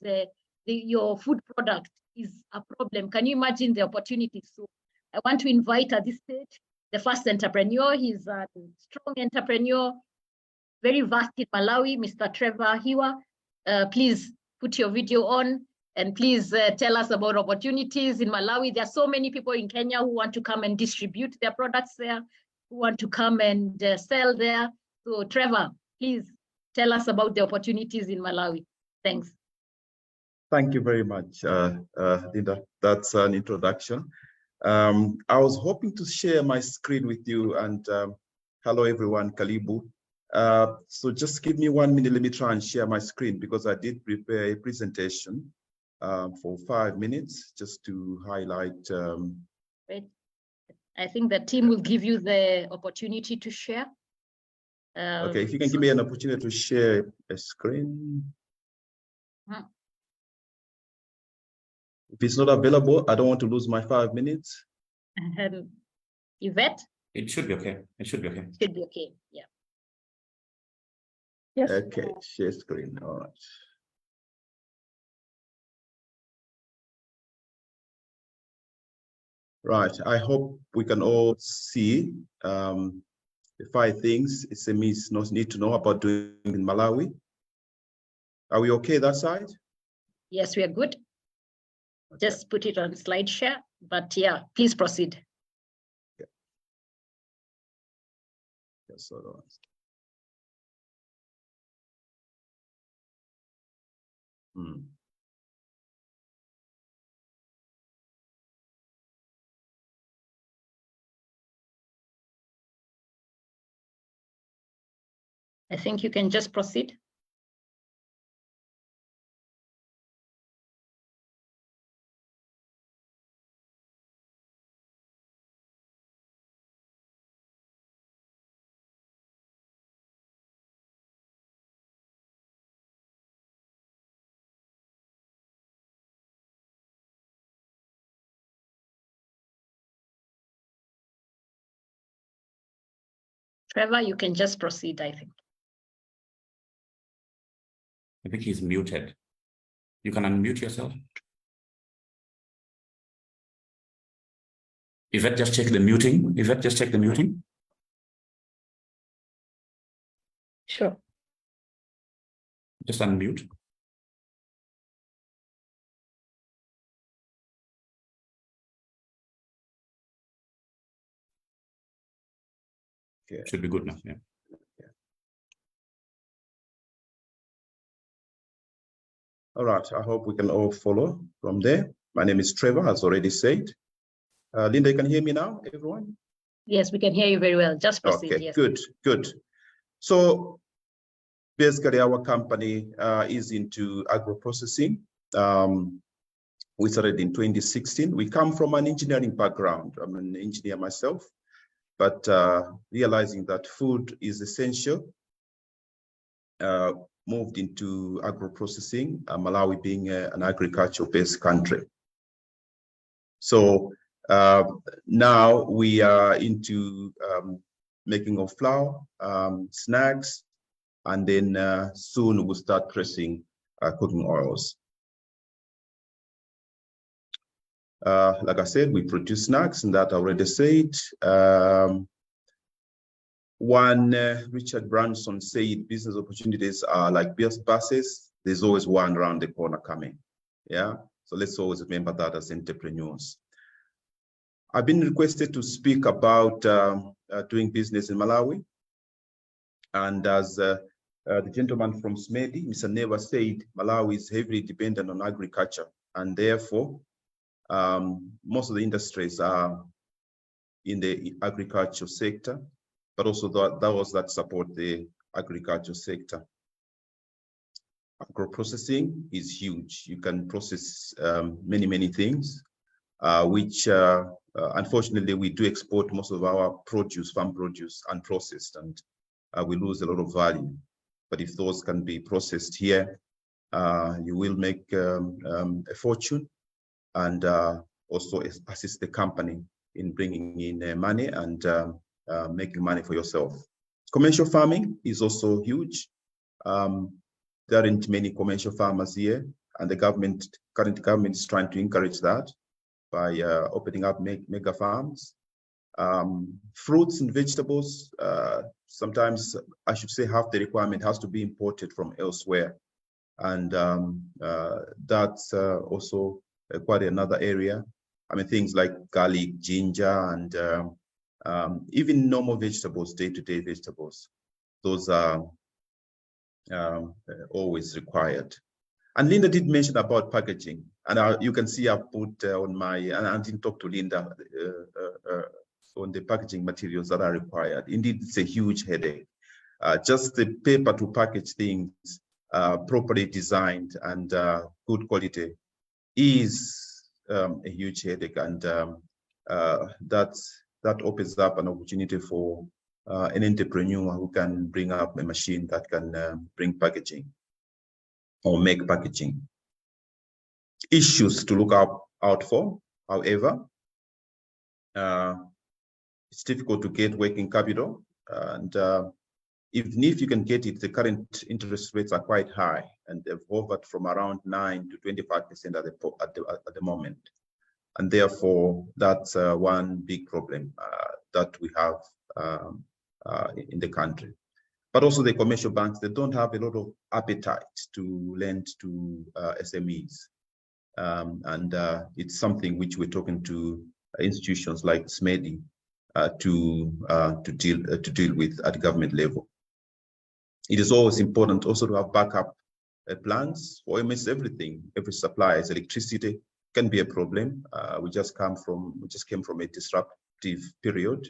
your food product is a problem. Can you imagine the opportunities? So I want to invite at this stage the first entrepreneur. He's a strong entrepreneur, very vast in Malawi, Mr. Trevor Hiwa. Please put your video on and please tell us about opportunities in Malawi. There are so many people in Kenya who want to come and distribute their products there, who want to come and sell there. So Trevor, please tell us about the opportunities in Malawi. Thanks. Thank you very much, Linda. That's an introduction. I was hoping to share my screen with you, and hello everyone, Kalibu. So just give me 1 minute, let me try and share my screen, because I did prepare a presentation for 5 minutes just to highlight. Wait, I think the team will give you the opportunity to share. Okay, if you can give me an opportunity to share a screen. If it's not available, I don't want to lose my 5 minutes. Yvette? It should be okay. It should be okay. Should be okay. Yeah. Yes. Okay, share screen. All right. Right. I hope we can all see the 5 things SMEs need to know about doing in Malawi. Are we okay that side? Yes, we are good. Okay. Just put it on slide share, but yeah, please proceed. Yeah. Yes, hold on. I think you can just proceed. Trevor, you can just proceed, I think. I think he's muted. You can unmute yourself. Yvette, just check the muting. Yvette, just check the muting. Sure. Just unmute. Okay. Should be good now. Yeah. All right. I hope we can all follow from there. My name is Trevor, as already said. Linda, you can hear me now, everyone? Yes, we can hear you very well. Just proceed. Okay, yes. Good. So basically, our company is into agro-processing. We started in 2016. We come from an engineering background. I'm an engineer myself, but realizing that food is essential, moved into agro-processing, Malawi being an agriculture-based country. So now we are into making of flour, snacks, and then soon we'll start pressing cooking oils. Like I said, we produce snacks, and that I already said. Richard Branson said, business opportunities are like buses. There's always one around the corner coming. Yeah. So let's always remember that as entrepreneurs. I've been requested to speak about doing business in Malawi. And as the gentleman from SMEDI, Mr. Neva, said, Malawi is heavily dependent on agriculture. And therefore, most of the industries are in the agriculture sector, but also those that support the agriculture sector. Agro-processing is huge. You can process many things, which unfortunately we do export most of our produce, farm produce, unprocessed, and we lose a lot of value. But if those can be processed here, you will make a fortune, and also assist the company in bringing in money and making money for yourself. Commercial farming is also huge. There aren't many commercial farmers here, and the current government is trying to encourage that by opening up mega farms. Fruits and vegetables, sometimes I should say half the requirement has to be imported from elsewhere. And that's also quite another area. I mean, things like garlic, ginger, and even normal vegetables, day-to-day vegetables. Those are always required. And Linda did mention about packaging. And you can see I put on my, and I didn't talk to Linda on the packaging materials that are required. Indeed, it's a huge headache. Just the paper to package things properly designed and good quality is a huge headache, and that opens up an opportunity for an entrepreneur who can bring up a machine that can bring packaging or make packaging. Issues to look out for, however, it's difficult to get working capital, and even if you can get it, the current interest rates are quite high, and they've hovered from around 9 to 25% at the moment, and therefore that's one big problem that we have in the country. But also the commercial banks, they don't have a lot of appetite to lend to SMEs, and it's something which we're talking to institutions like SMEDI to deal with at the government level. It is always important also to have backup plans for almost everything. Every supplier, electricity can be a problem. We just came from a disruptive period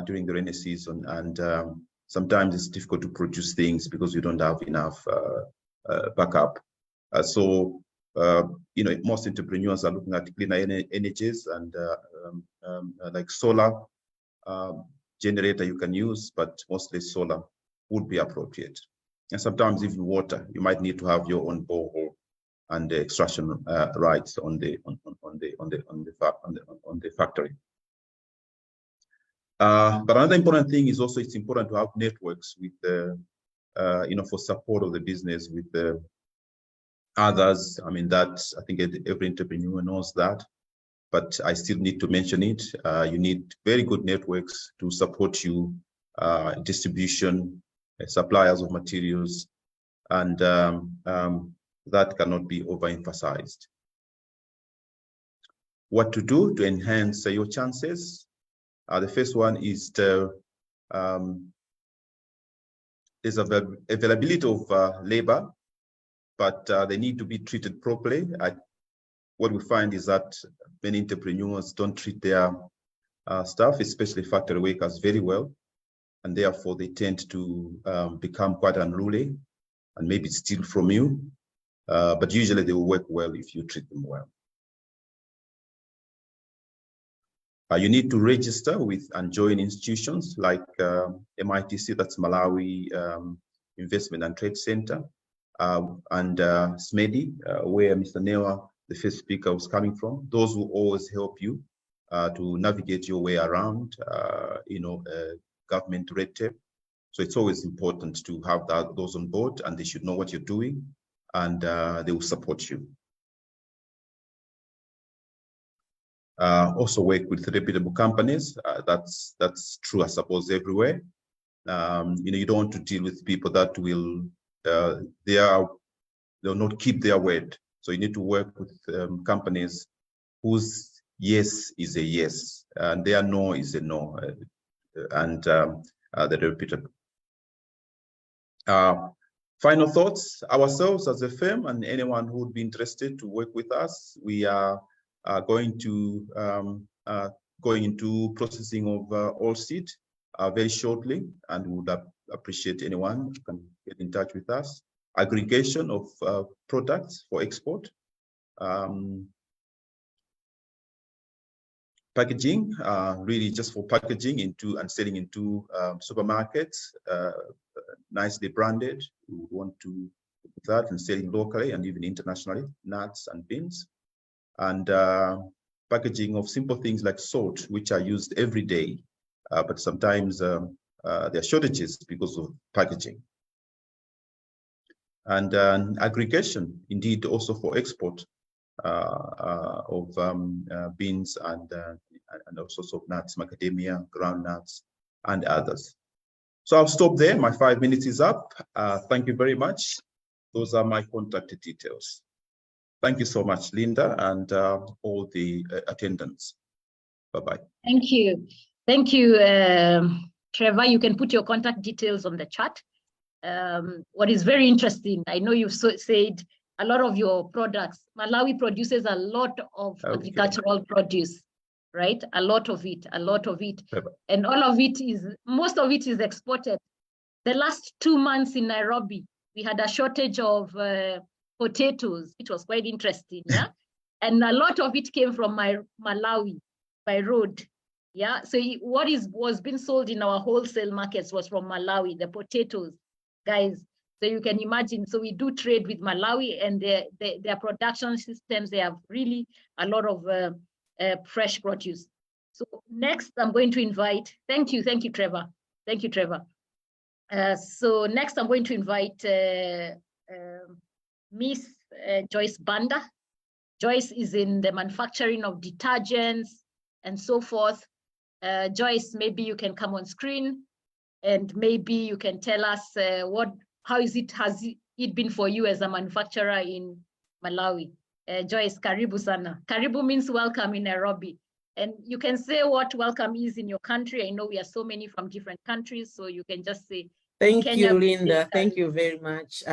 during the rainy season, and sometimes it's difficult to produce things because you don't have enough backup. So most entrepreneurs are looking at cleaner energies, and like solar generator you can use, but mostly solar would be appropriate. And sometimes even water, you might need to have your own borehole and the extraction rights on the factory. But another important thing is also it's important to have networks with the for support of the business with the others. I mean, I think every entrepreneur knows that, but I still need to mention it. You need very good networks to support you, distribution, suppliers of materials, and that cannot be overemphasized. What to do to enhance your chances? The first one is there's availability of labor, but they need to be treated properly. What we find is that many entrepreneurs don't treat their staff, especially factory workers, very well, and therefore they tend to become quite unruly and maybe steal from you, but usually they will work well if you treat them well. You need to register with and join institutions like MITC, that's Malawi Investment and Trade Center, and SMEDI, where Mr. Newa, the first speaker, was coming from. Those will always help you to navigate your way around, government red tape. So it's always important to have those on board, and they should know what you're doing, and they will support you. Also work with reputable companies. That's true, I suppose, everywhere. You don't want to deal with people that will they'll not keep their word. So you need to work with companies whose yes is a yes and their no is a no, and they're reputable. Final thoughts: ourselves as a firm and anyone who would be interested to work with us, we are going into processing of all seed very shortly, and we would appreciate anyone who can get in touch with us. Aggregation of products for export, packaging, really just for packaging into and selling into supermarkets, nicely branded. We want to do that and selling locally and even internationally, nuts and beans, and packaging of simple things like salt, which are used every day, but sometimes there are shortages because of packaging. And aggregation, indeed, also for export of beans and all sorts of nuts, macadamia, groundnuts, and others. So I'll stop there. My 5 minutes is up. Thank you very much. Those are my contact details. Thank you so much, Linda, and all the attendants. Bye-bye. Thank you. Thank you, Trevor. You can put your contact details on the chat. What is very interesting, I know you've said a lot of your products, Malawi produces a lot of agricultural produce, right? A lot of it. And all of it most of it is exported. The last 2 months in Nairobi, we had a shortage of potatoes. It was quite interesting, yeah? And a lot of it came from Malawi by road, Yeah, so what was being sold in our wholesale markets was from Malawi, the potatoes, guys. So you can imagine, so we do trade with Malawi, and their production systems, they have really a lot of fresh produce. So next, I'm going to invite, thank you, Trevor. Thank you, Trevor. So next, I'm going to invite Miss Joyce Banda. Joyce is in the manufacturing of detergents and so forth. Joyce, maybe you can come on screen, and maybe you can tell us how has it been for you as a manufacturer in Malawi? Joyce, karibu sana. Karibu means welcome in Nairobi. And you can say what welcome is in your country. I know we are so many from different countries, so you can just say, thank Kenya, you, Linda. Thank you very much.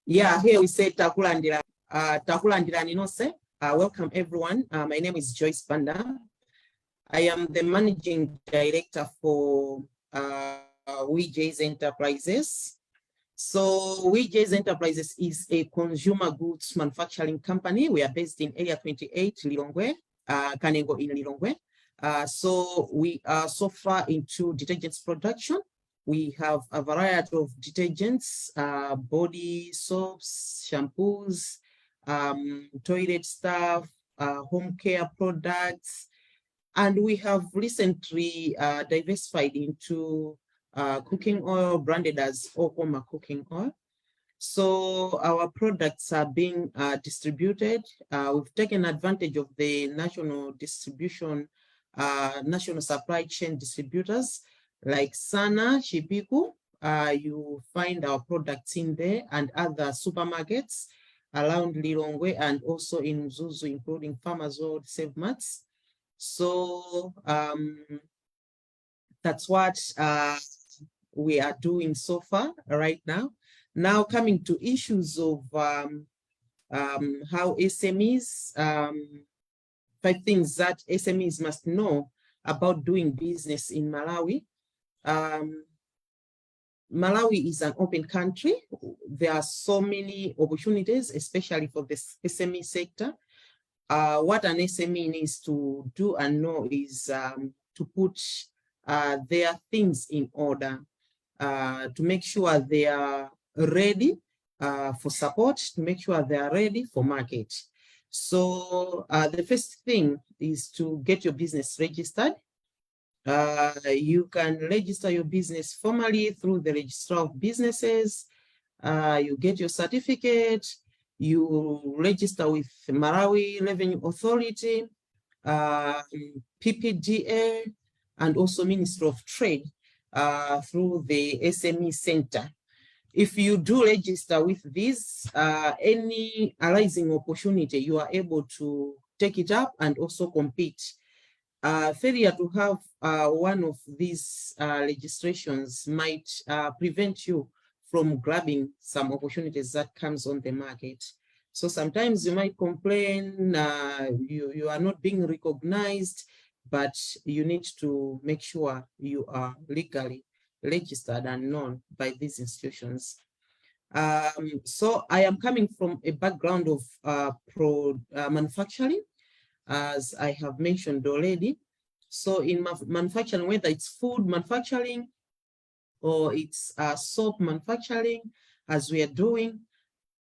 Yeah, here we say takulandira ninose. Welcome everyone. My name is Joyce Banda. I am the managing director for WeJ's Enterprises. So WeJ's Enterprises is a consumer goods manufacturing company. We are based in Area 28, Lilongwe, Kanengo in Lilongwe. So we are so far into detergents production. We have a variety of detergents, body soaps, shampoos, toilet stuff, home care products. And we have recently diversified into cooking oil branded as Okoma cooking oil. So our products are being distributed. We've taken advantage of the national distribution, national supply chain distributors like Sana, Shipiku. You find our products in there, and other supermarkets around Lilongwe and also in Zuzu, including Farmers Road, Save Mats. So that's what we are doing so far right now. Now coming to issues of how SMEs, 5 things that SMEs must know about doing business in Malawi. Malawi is an open country. There are so many opportunities, especially for the SME sector. What an SME needs to do and know is to put their things in order, to make sure they are ready for support, to make sure they are ready for market. So the first thing is to get your business registered. You can register your business formally through the Registrar of Businesses. You get your certificate, you register with Malawi Revenue Authority, PPDA, and also Ministry of Trade through the SME Center. If you do register with this, any arising opportunity, you are able to take it up and also compete. Failure to have one of these registrations might prevent you from grabbing some opportunities that comes on the market. So sometimes you might complain, you are not being recognized, but you need to make sure you are legally registered and known by these institutions. So I am coming from a background of manufacturing, as I have mentioned already. So in manufacturing, whether it's food manufacturing or it's soap manufacturing, as we are doing,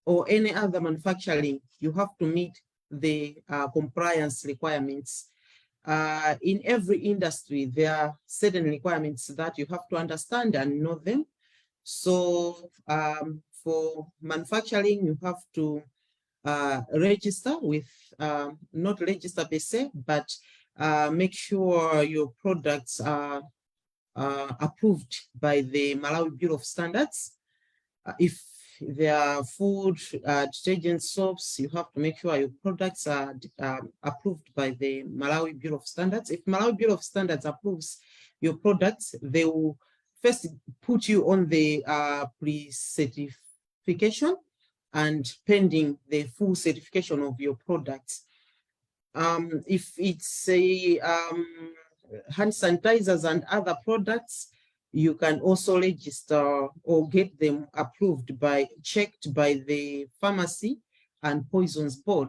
or any other manufacturing, you have to meet the compliance requirements. In every industry, there are certain requirements that you have to understand and know them. So for manufacturing, you have to register with, not register per se, but make sure your products are approved by the Malawi Bureau of Standards. If there are food, detergent, soaps, you have to make sure your products are approved by the Malawi Bureau of Standards. If Malawi Bureau of Standards approves your products, they will first put you on the pre-certification and pending the full certification of your products. If it's a hand sanitizers and other products, you can also register or get them approved checked by the Pharmacy and Poisons Board,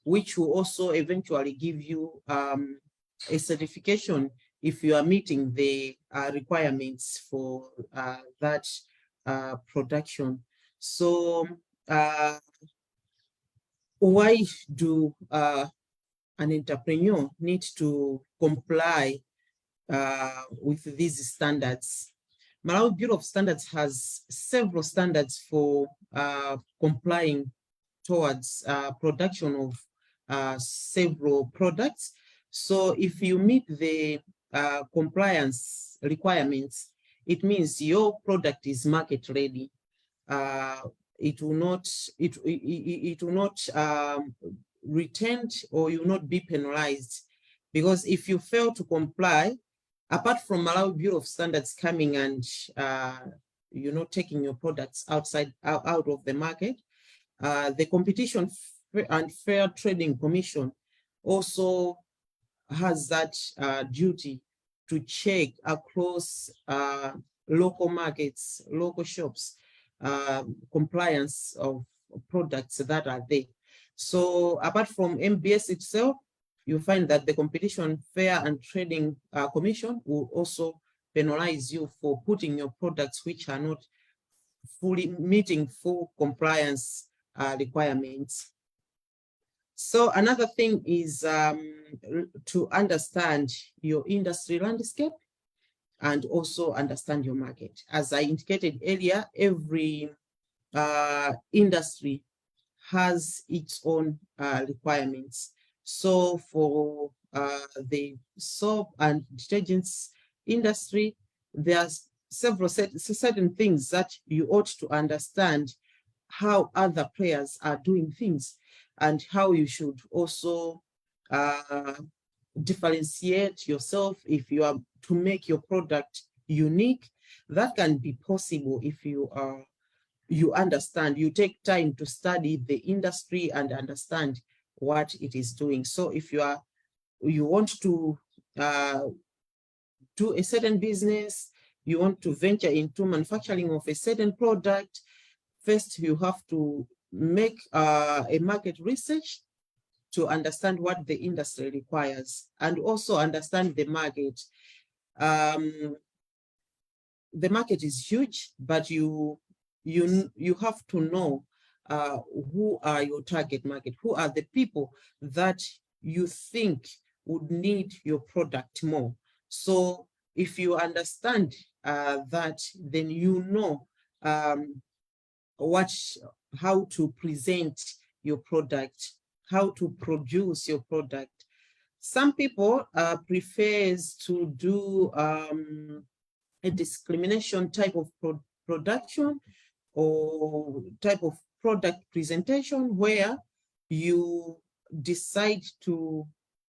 which will also eventually give you a certification if you are meeting the requirements for that production. So why do an entrepreneur need to comply with these standards? Malawi Bureau of Standards has several standards for complying towards production of several products. So if you meet the compliance requirements, it means your product is market ready. It will not retained or you will not be penalized, because if you fail to comply, apart from Malawi Bureau of Standards coming and taking your products out of the market, the Competition and Fair Trading Commission also has that duty to check across local markets, local shops, compliance of products that are there. So apart from MBS itself, you find that the Competition, Fair and Trading Commission will also penalize you for putting your products which are not fully meeting full compliance requirements. So another thing is to understand your industry landscape and also understand your market. As I indicated earlier, every industry has its own requirements. So for the soap and detergents industry, there's several certain things that you ought to understand how other players are doing things and how you should also differentiate yourself if you are to make your product unique. That can be possible if you understand, you take time to study the industry and understand what it is doing. So if you want to do a certain business, you want to venture into manufacturing of a certain product, first you have to make a market research to understand what the industry requires and also understand the market. The market is huge, but you have to know who are your target market, who are the people that you think would need your product more. So if you understand that, then you know how to present your product, how to produce your product. Some people prefers to do a discrimination type of production or type of product presentation where you decide to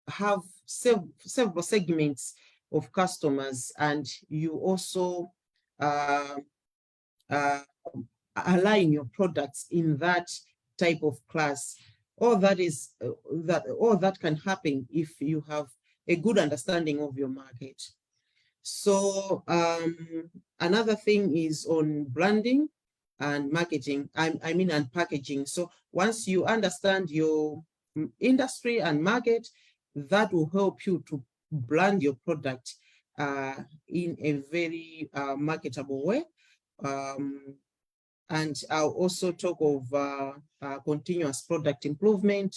have several segments of customers and you also align your products in that type of class. All that can happen if you have a good understanding of your market. So another thing is on branding and marketing, and packaging. So once you understand your industry and market, that will help you to brand your product in a very marketable way. And I'll also talk of continuous product improvement.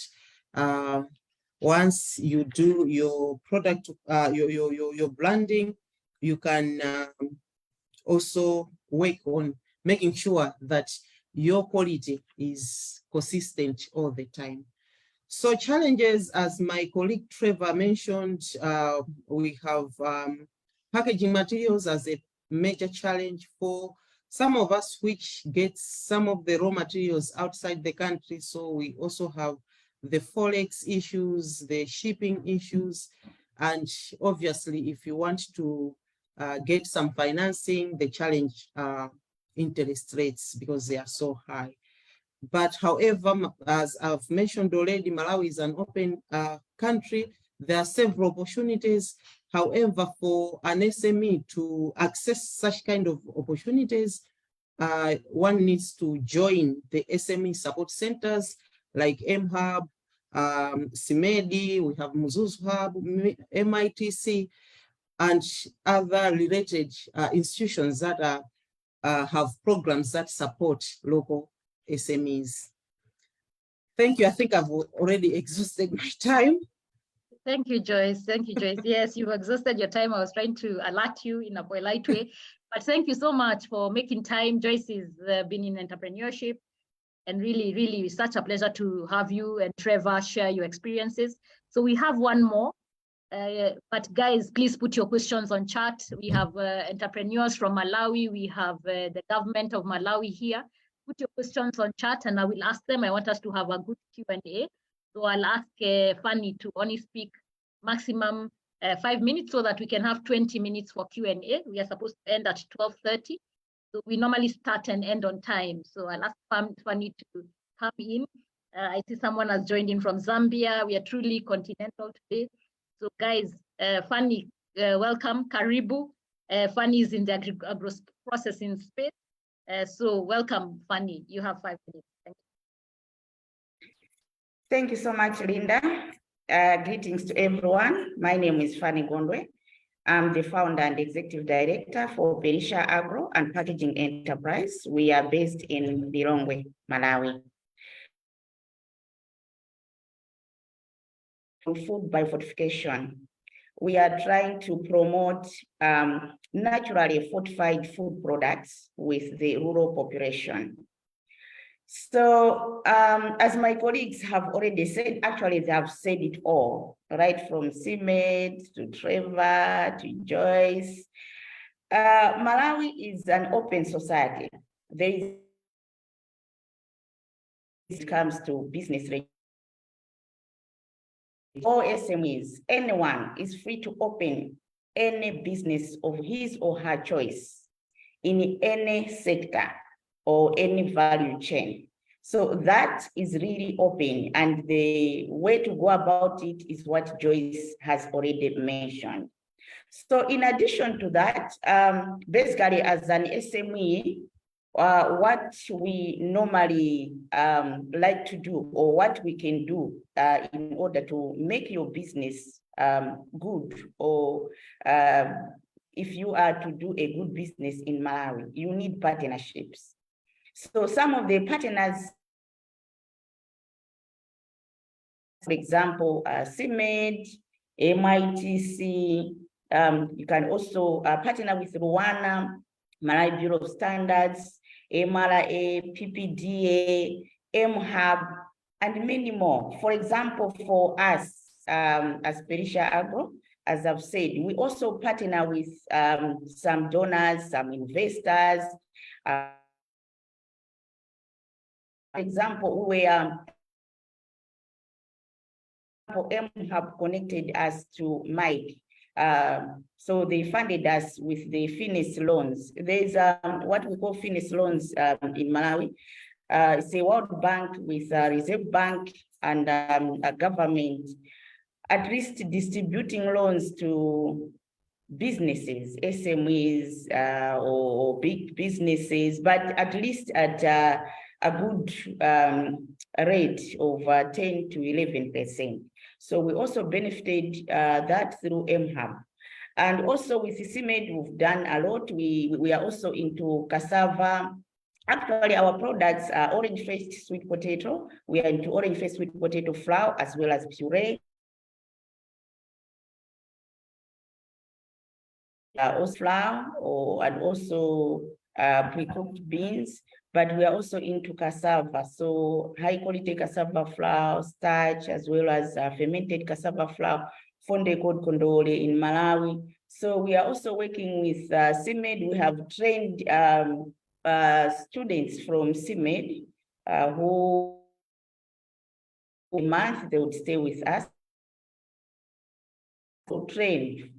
Once you do your product, your branding, you can also work on making sure that your quality is consistent all the time. So challenges, as my colleague Trevor mentioned, we have packaging materials as a major challenge for some of us which get some of the raw materials outside the country. So we also have the forex issues, the shipping issues, and obviously if you want to get some financing, the challenge interest rates because they are so high. But however, as I've mentioned already, Malawi is an open country. There are several opportunities. However, for an SME to access such kind of opportunities, one needs to join the SME support centers like MHub, CIMEDI, we have Muzuzu Hub, MITC, and other related institutions that have programs that support local SMEs. Thank you. I think I've already exhausted my time. Thank you, Joyce. Thank you, Joyce. Yes, you've exhausted your time. I was trying to alert you in a polite way, but thank you so much for making time. Joyce has been in entrepreneurship, and really such a pleasure to have you and Trevor share your experiences. So we have one more, but guys, please put your questions on chat. We have entrepreneurs from Malawi. We have the government of Malawi here. Put your questions on chat and I will ask them. I want us to have a good Q&A. So I'll ask Fanny to only speak maximum 5 minutes so that we can have 20 minutes for Q&A. We are supposed to end at 12:30. So we normally start and end on time. So I'll ask Fanny to come in. I see someone has joined in from Zambia. We are truly continental today. So guys, Fanny, welcome, Karibu. Fanny is in the agro-processing space. So welcome, Fanny. You have 5 minutes. Thank you. Thank you so much, Linda. Greetings to everyone. My name is Fanny Gondwe. I'm the founder and executive director for Berisha Agro and Packaging Enterprise. We are based in Lilongwe, Malawi. Food biofortification. We are trying to promote naturally fortified food products with the rural population. So as my colleagues have already said, actually they have said it all, right from CIMED to Trevor to Joyce. Malawi is an open society. It comes to business. All SMEs, anyone is free to open any business of his or her choice in any sector or any value chain. So that is really open, and the way to go about it is what Joyce has already mentioned. So in addition to that, basically as an SME, what we normally like to do, or what we can do in order to make your business good, or if you are to do a good business in Malawi, you need partnerships. So some of the partners, for example, CIMED, MITC, you can also partner with Rwanda, Malawi Bureau of Standards, MRA, PPDA, MHub, and many more. For example, for us as Berisha Agro, as I've said, we also partner with some donors, some investors. For example, we MHub connected us to Mike. So they funded us with the Finis loans. There's what we call Finis loans in Malawi. It's a World Bank with a Reserve Bank and a government, at least distributing loans to businesses, SMEs or big businesses, but at least at a good rate of 10 to 11%. So we also benefited that through MHub. And also with CIMED, we've done a lot. We are also into cassava. Actually, our products are orange-faced sweet potato. We are into orange-faced sweet potato flour as well as puree. Also flour and also pre-cooked beans, but we are also into cassava. So high quality cassava flour, starch, as well as fermented cassava flour, fonde called Kondole in Malawi. So we are also working with CIMED. We have trained students from CIMED who a month they would stay with us. To train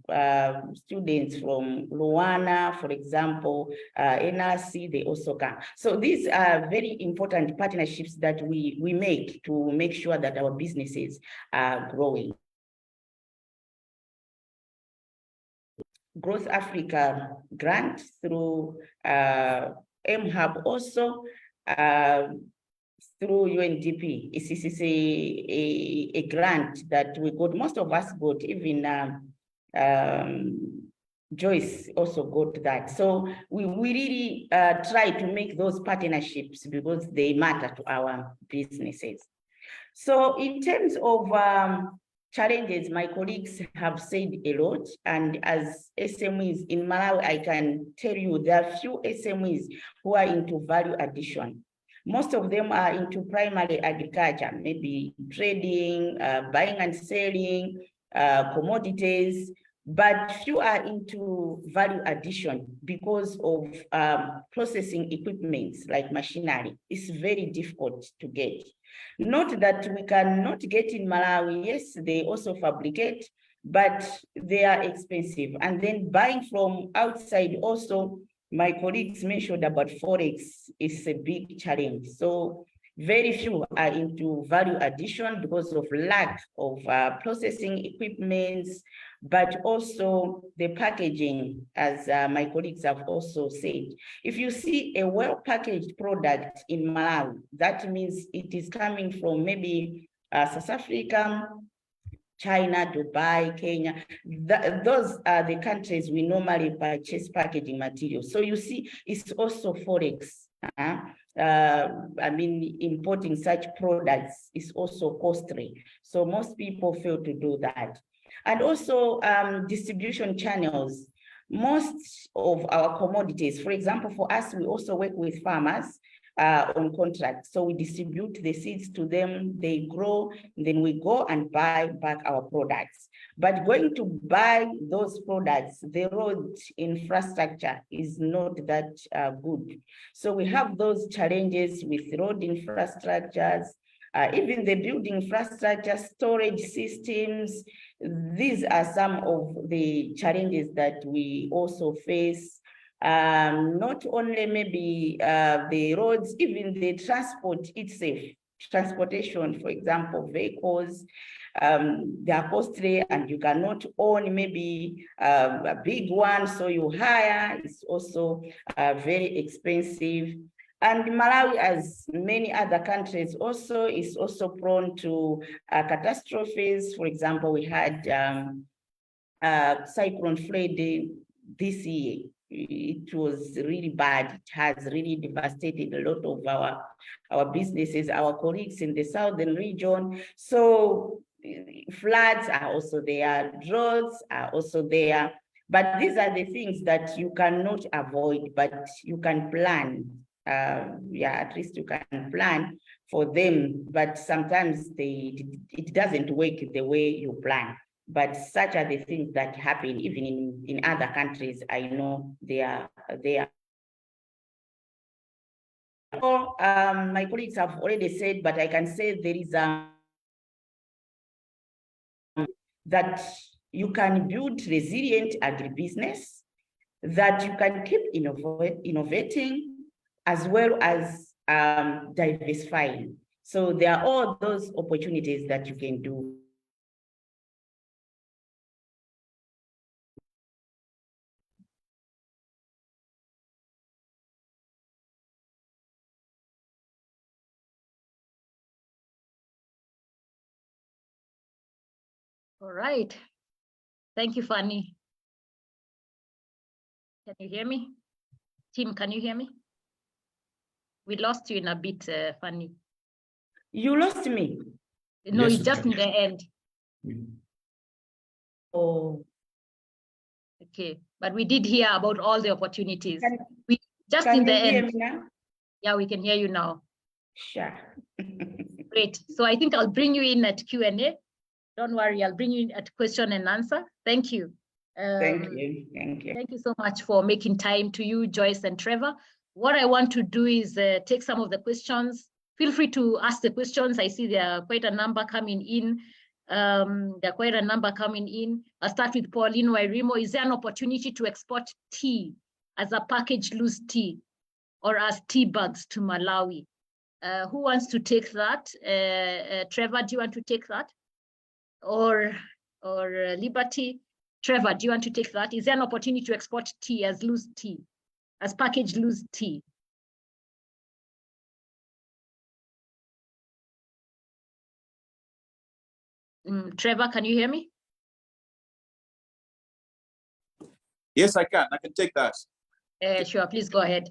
students from Luana, for example, NRC, they also come. So these are very important partnerships that we make to make sure that our businesses are growing. Growth Africa grant through MHub also, through UNDP. It's a grant that we got, most of us got, even Joyce also got that. So we really try to make those partnerships because they matter to our businesses. So in terms of challenges, my colleagues have said a lot, and as SMEs in Malawi, I can tell you there are few SMEs who are into value addition. Most of them are into primary agriculture, maybe trading, buying and selling, commodities, but few are into value addition because of processing equipments like machinery. It's very difficult to get. Not that we cannot get in Malawi, yes, they also fabricate, but they are expensive. And then buying from outside also, my colleagues mentioned about Forex is a big challenge. So very few are into value addition because of lack of processing equipments, but also the packaging, as my colleagues have also said. If you see a well-packaged product in Malawi, that means it is coming from maybe South Africa, China, Dubai, Kenya. Those are the countries we normally purchase packaging materials. So you see, it's also Forex. I mean, importing such products is also costly. So most people fail to do that. And also distribution channels. Most of our commodities, for example, for us, we also work with farmers on contract. So we distribute the seeds to them, they grow, then we go and buy back our products. But going to buy those products, the road infrastructure is not that good. So we have those challenges with road infrastructures, even the building infrastructure, storage systems. These are some of the challenges that we also face. Not only maybe the roads, even the transport itself, transportation, for example, vehicles, they are costly and you cannot own maybe a big one, so you hire. It's also very expensive. And Malawi, as many other countries, also is also prone to catastrophes. For example, we had Cyclone Freddy this year. It was really bad. It has really devastated a lot of our businesses, our colleagues in the southern region. So floods are also there, droughts are also there. But these are the things that you cannot avoid, but you can plan. At least you can plan for them, but sometimes it doesn't work the way you plan. But such are the things that happen even in other countries. I know they are there. My colleagues have already said, but I can say there is that you can build resilient agribusiness, that you can keep innovating, as well as diversifying. So there are all those opportunities that you can do. All right. Thank you, Fanny. Can you hear me? Tim, can you hear me? We lost you in a bit, Fanny. You lost me? No, yes, it's just in the end. Oh. Okay, but we did hear about all the opportunities. We just in the end. Hear me now? Yeah, we can hear you now. Sure. Great. So I think I'll bring you in at Q&A. Don't worry, I'll bring you in at question and answer. Thank you. Thank you. Thank you. Thank you so much for making time, to you, Joyce and Trevor. What I want to do is take some of the questions. Feel free to ask the questions. I see there are quite a number coming in. I'll start with Pauline Wairimo. Is there an opportunity to export tea as a packaged loose tea or as tea bags to Malawi? Who wants to take that? Trevor, do you want to take that? Or Liberty? Trevor, do you want to take that? Is there an opportunity to export tea as loose tea, as packaged loose tea? Trevor, can you hear me? Yes, I can. I can take that. Sure, please go ahead.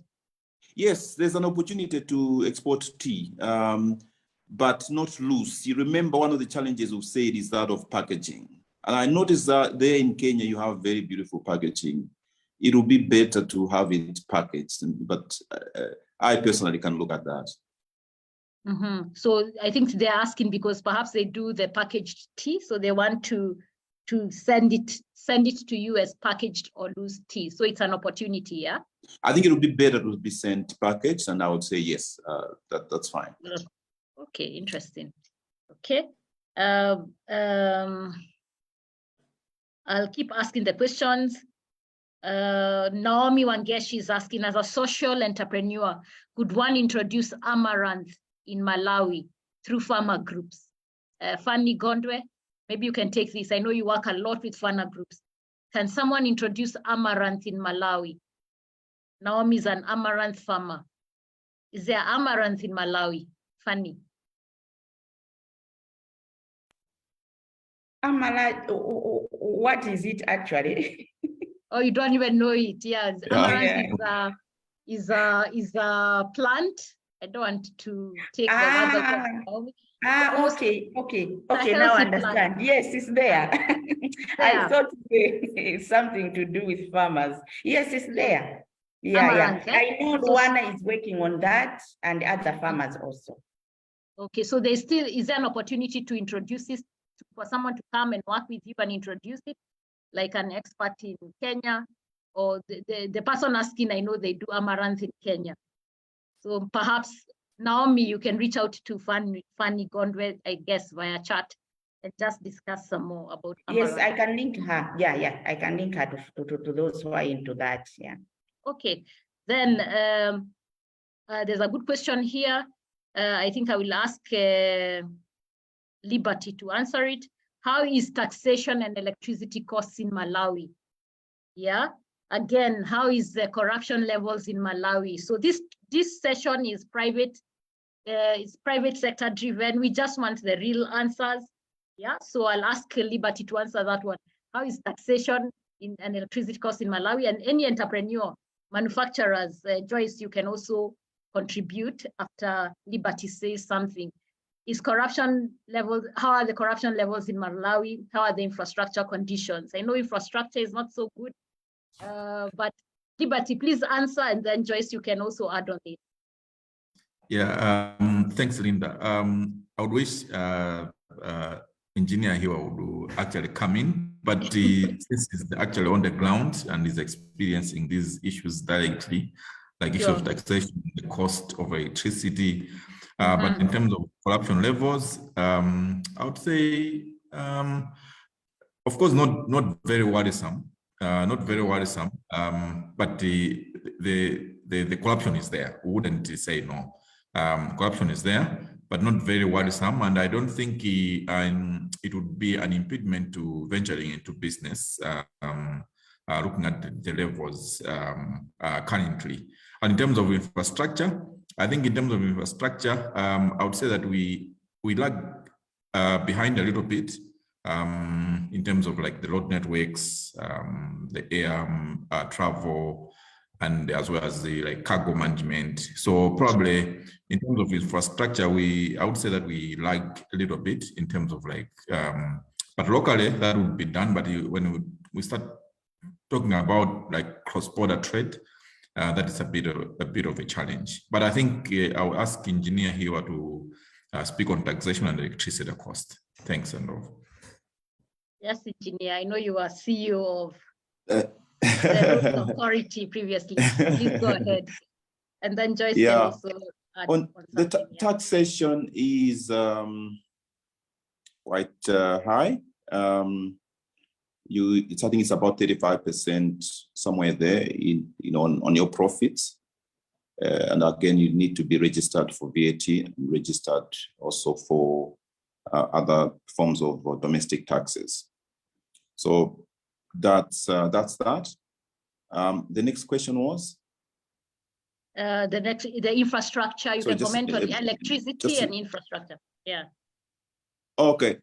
Yes, there's an opportunity to export tea, but not loose. You remember one of the challenges we've said is that of packaging. And I noticed that there in Kenya, you have very beautiful packaging. It would be better to have it packaged, but I personally can look at that. So I think they're asking because perhaps they do the packaged tea, so they want to send it to you as packaged or loose tea. So it's an opportunity, yeah? I think it would be better to be sent packaged, and I would say yes, that's fine. Okay, interesting. Okay. I'll keep asking the questions. Naomi Wangeshi is asking, as a social entrepreneur, could one introduce amaranth in Malawi through farmer groups? Fanny Gondwe, maybe you can take this. I know you work a lot with farmer groups. Can someone introduce amaranth in Malawi? Naomi is an amaranth farmer. Is there amaranth in Malawi? Fanny. Amaranth, what is it actually? Oh, you don't even know it. Yes, amaranth is a plant. I don't want to take the word out. Okay. Now I understand. Yes, it's there. I thought it's something to do with farmers. Yes, it's there. Yeah. I know Luana is working on that, and other farmers also. Okay, so is there an opportunity to introduce this for someone to come and work with you and introduce it, like an expert in Kenya, or the person asking, I know they do amaranth in Kenya. So perhaps, Naomi, you can reach out to Fanny Gondwe, I guess, via chat and just discuss some more about amaranth. Yes, I can link her. Yeah, I can link her to those who are into that, yeah. Okay, then there's a good question here. I think I will ask Liberty to answer it. How is taxation and electricity costs in Malawi? Yeah, again, how is the corruption levels in Malawi? So this session is private sector driven. We just want the real answers. Yeah, so I'll ask Liberty to answer that one. How is taxation and electricity costs in Malawi? And any entrepreneur, manufacturers, Joyce, you can also contribute after Liberty says something. Is corruption levels, how are the corruption levels in Malawi? How are the infrastructure conditions? I know infrastructure is not so good, but Liberty, please answer, and then Joyce, you can also add on it. Yeah, thanks, Linda. I would wish engineer here would actually come in, but since he's actually on the ground and is experiencing these issues directly, like issue of taxation, the cost of electricity, but in terms of corruption levels, I would say, of course, not very worrisome, but the corruption is there. We wouldn't say no. Corruption is there, but not very worrisome, and I don't think it would be an impediment to venturing into business, looking at the levels currently. And in terms of infrastructure, I think in terms of infrastructure, I would say that we lag behind a little bit in terms of like the road networks, the air travel, and as well as the like cargo management. So probably in terms of infrastructure, I would say that we lag a little bit in terms of like, but locally that would be done. But when we start talking about like cross-border trade, that is a bit of a challenge. But I think I'll ask engineer here to speak on taxation and electricity cost. Thanks, and all. Yes, engineer. I know you are CEO of the Road Authority previously. Please go ahead. And then Joyce can also add on the taxation is quite high. I think it's about 35%, somewhere there on your profits. And again, you need to be registered for VAT and registered also for other forms of domestic taxes. So that's that. The next question was? The infrastructure, you can comment on electricity and infrastructure. Yeah. Okay.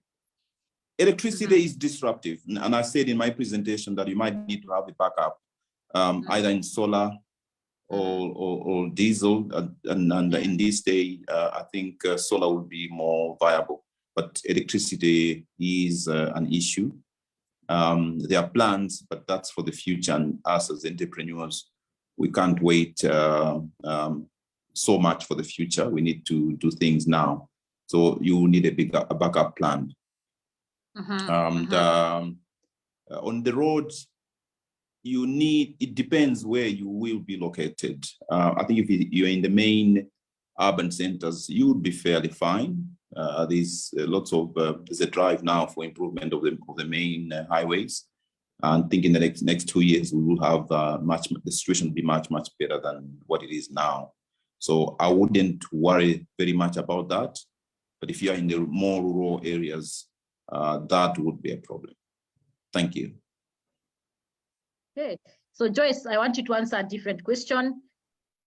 Electricity is disruptive. And I said in my presentation that you might need to have a backup, either in solar or diesel. And in this day, I think solar would be more viable. But electricity is an issue. There are plans, but that's for the future. And us as entrepreneurs, we can't wait so much for the future. We need to do things now. So you need a backup plan. On the roads, it depends where you will be located. I think if you're in the main urban centers, you would be fairly fine. There's lots of, there's a drive now for improvement of the main highways. And I think in the next 2 years, we will have the situation will be much better than what it is now. So I wouldn't worry very much about that. But if you're in the more rural areas, that would be a problem. Thank you. Okay, so Joyce, I want you to answer a different question.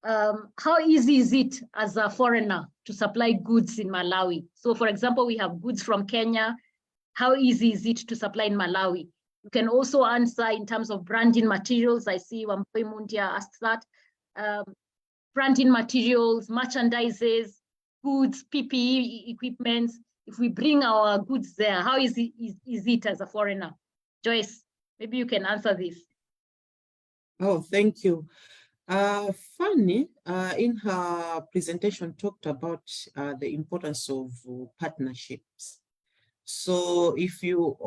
How easy is it as a foreigner to supply goods in Malawi? So for example, we have goods from Kenya. How easy is it to supply in Malawi? You can also answer in terms of branding materials. I see Wambui Mundia asked that. Branding materials, merchandises, goods, PPE equipment. If we bring our goods there, how easy is it as a foreigner? Joyce, maybe you can answer this. Oh, thank you. Fanny, in her presentation, talked about the importance of partnerships. So if you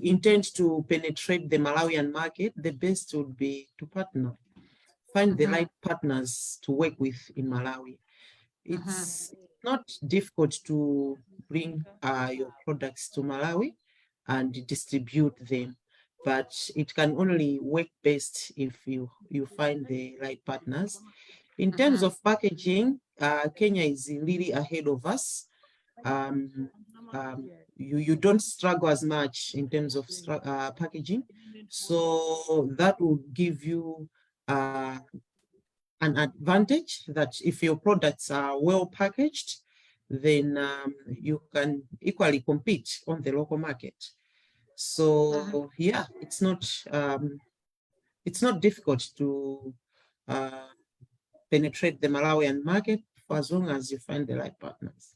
intend to penetrate the Malawian market, the best would be to partner. Find the right partners to work with in Malawi. It's not difficult to bring your products to Malawi and distribute them, but it can only work best if you find the right partners. In terms of packaging, Kenya is really ahead of us. You don't struggle as much in terms of packaging, so that will give you an advantage that if your products are well packaged, then you can equally compete on the local market. So yeah, it's not difficult to penetrate the Malawian market for as long as you find the right partners.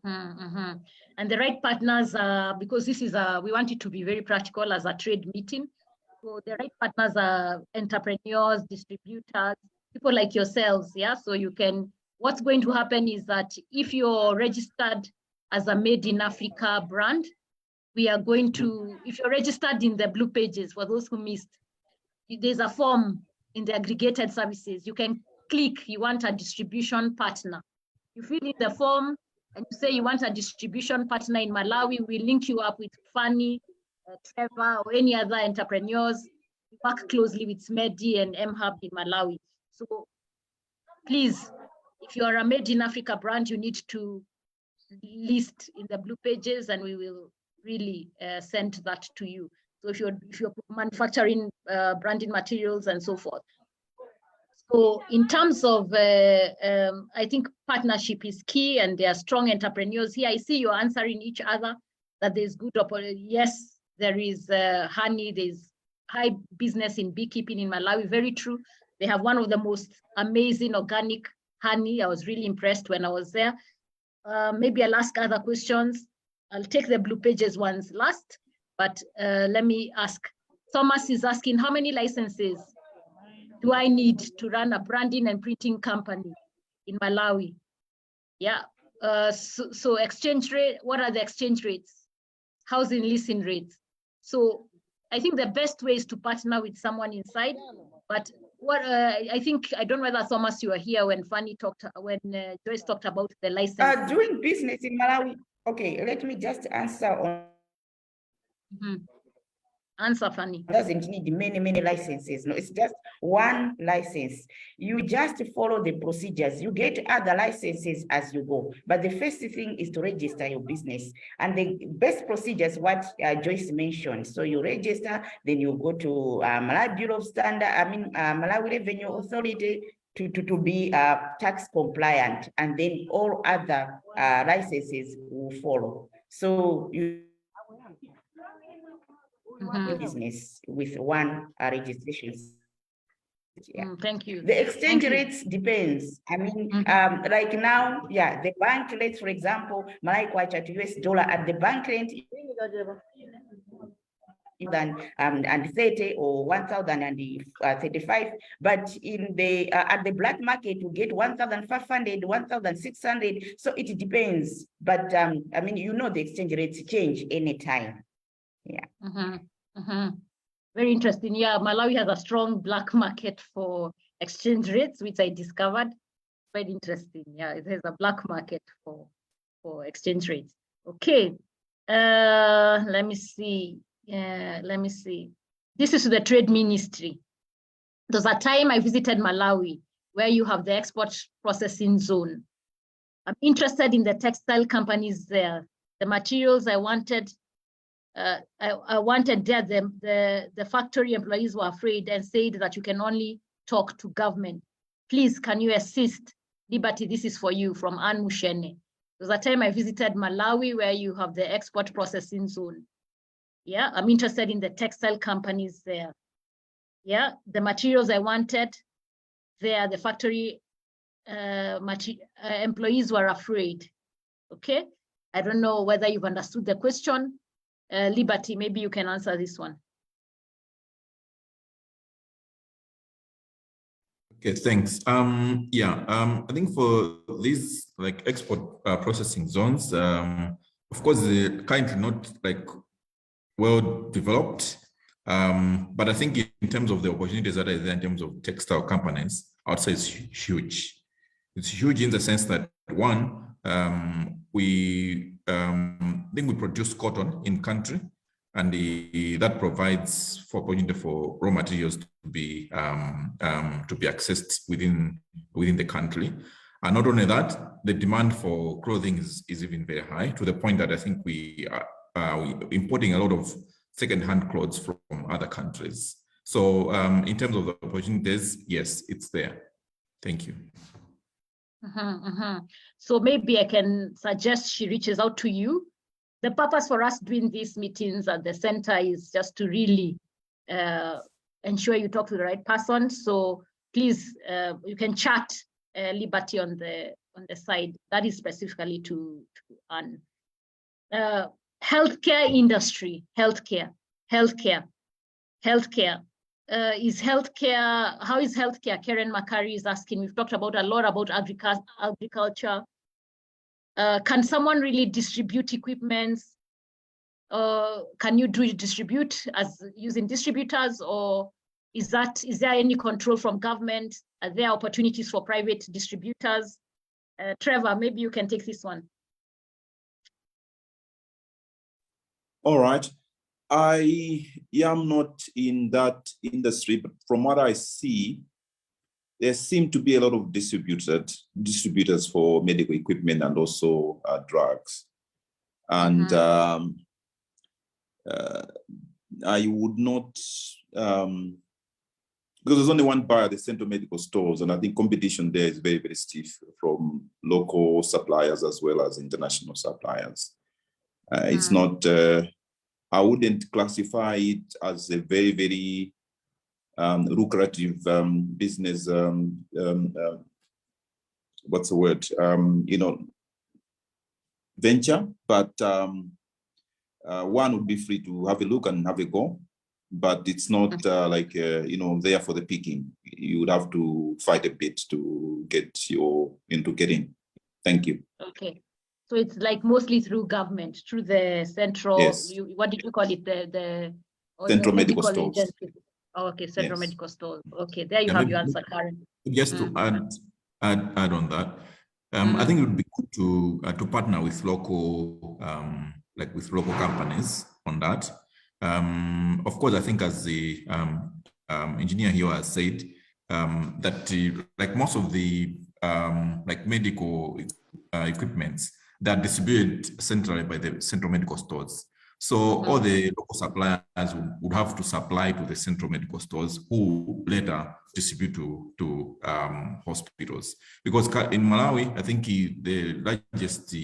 And the right partners, because this is we want it to be very practical as a trade meeting. So the right partners are entrepreneurs, distributors, people like yourselves, yeah? So you can, what's going to happen is that if you're registered as a Made in Africa brand, we are going to, if you're registered in the blue pages, for those who missed, there's a form in the aggregated services. You can click, you want a distribution partner. You fill in the form and you say you want a distribution partner in Malawi. We link you up with Fanny, Trevor, or any other entrepreneurs. We work closely with SMEDI and MHub in Malawi. So please, if you are a Made in Africa brand, you need to list in the blue pages and we will really send that to you. So if you're manufacturing branding materials and so forth. So in terms of, I think partnership is key and there are strong entrepreneurs here. I see you're answering each other that there's good opportunity. Yes, there is honey, there's high business in beekeeping in Malawi, very true. They have one of the most amazing organic honey. I was really impressed when I was there. Maybe I'll ask other questions. I'll take the blue pages ones last, but let me ask. Thomas is asking, how many licenses do I need to run a branding and printing company in Malawi? Yeah, so exchange rate, what are the exchange rates? Housing leasing rates. So I think the best way is to partner with someone inside, but what I think, I don't know whether Thomas, you were here when Fanny talked, when Joyce talked about the license. Doing business in Malawi. Okay, let me just answer on. Answer, Fanny. Doesn't need many licenses. No, it's just one license. You just follow the procedures. You get other licenses as you go. But the first thing is to register your business. And the best procedure is what Joyce mentioned. So you register, then you go to Malawi Bureau of Malawi Revenue Authority to be tax compliant, and then all other licenses will follow. So you business with one registration. Yeah. Thank you. The exchange rates depends. I mean, like now, yeah, the bank rate, for example, Malawi kwacha to US dollar at the bank rate than and 30 or 1,035, but in the at the black market you get 1,500, 1,600. So it depends. But I mean, you know, the exchange rates change anytime. Yeah. Very interesting. Yeah, Malawi has a strong black market for exchange rates, which I discovered. Quite interesting. Yeah, it has a black market for exchange rates. Okay. Let me see. Let me see. This is the Trade Ministry. There's a time I visited Malawi where you have the export processing zone. I'm interested in the textile companies there. The materials I wanted, I wanted there, the factory employees were afraid and said that you can only talk to government. Please, can you assist? Liberty, this is for you, from Anne Mushene. There's a time I visited Malawi where you have the export processing zone. Yeah, I'm interested in the textile companies there. Yeah, the materials I wanted there, the factory employees were afraid. Okay, I don't know whether you've understood the question. Liberty, maybe you can answer this one. Okay, thanks. I think for these like export processing zones, of course, they're currently not like well developed. But I think in terms of the opportunities that are there in terms of textile companies, I would say it's huge. It's huge in the sense that one, we think we produce cotton in country, and that provides for opportunity for raw materials to be accessed within the country. And not only that, the demand for clothing is even very high, to the point that I think we are importing a lot of second-hand clothes from other countries. So in terms of the opportunities, yes, it's there. Thank you. So maybe I can suggest she reaches out to you. The purpose for us doing these meetings at the center is just to really ensure you talk to the right person. So please, you can chat Liberty on the side. That is specifically to Anne. Healthcare industry, healthcare. Is healthcare, how is healthcare? Karen Makari is asking. We've talked about a lot about agriculture. Can someone really distribute equipments? Can you distribute as using distributors, or is there any control from government? Are there opportunities for private distributors? Trevor, maybe you can take this one. All right. I am not in that industry, but from what I see, there seem to be a lot of distributors for medical equipment and also drugs. And I would not, because there's only one buyer at the central medical stores, and I think competition there is very, very stiff from local suppliers as well as international suppliers. It's not, I wouldn't classify it as a very, very lucrative business, what's the word, venture, but one would be free to have a look and have a go, but it's not there for the picking. You would have to fight a bit to get into getting. Thank you. Okay. So it's like mostly through government, through the central, yes. What did you call it? The central medical stores. Oh, okay, central medical stores. Okay, there you have your answer, Karen. Just to add on that, I think it would be good to partner with local, with local companies on that. Of course, I think as the engineer here has said, that like most of the like medical equipments that are distributed centrally by the central medical stores. So all the local suppliers would have to supply to the central medical stores, who later distribute to hospitals. Because in Malawi, I think the largest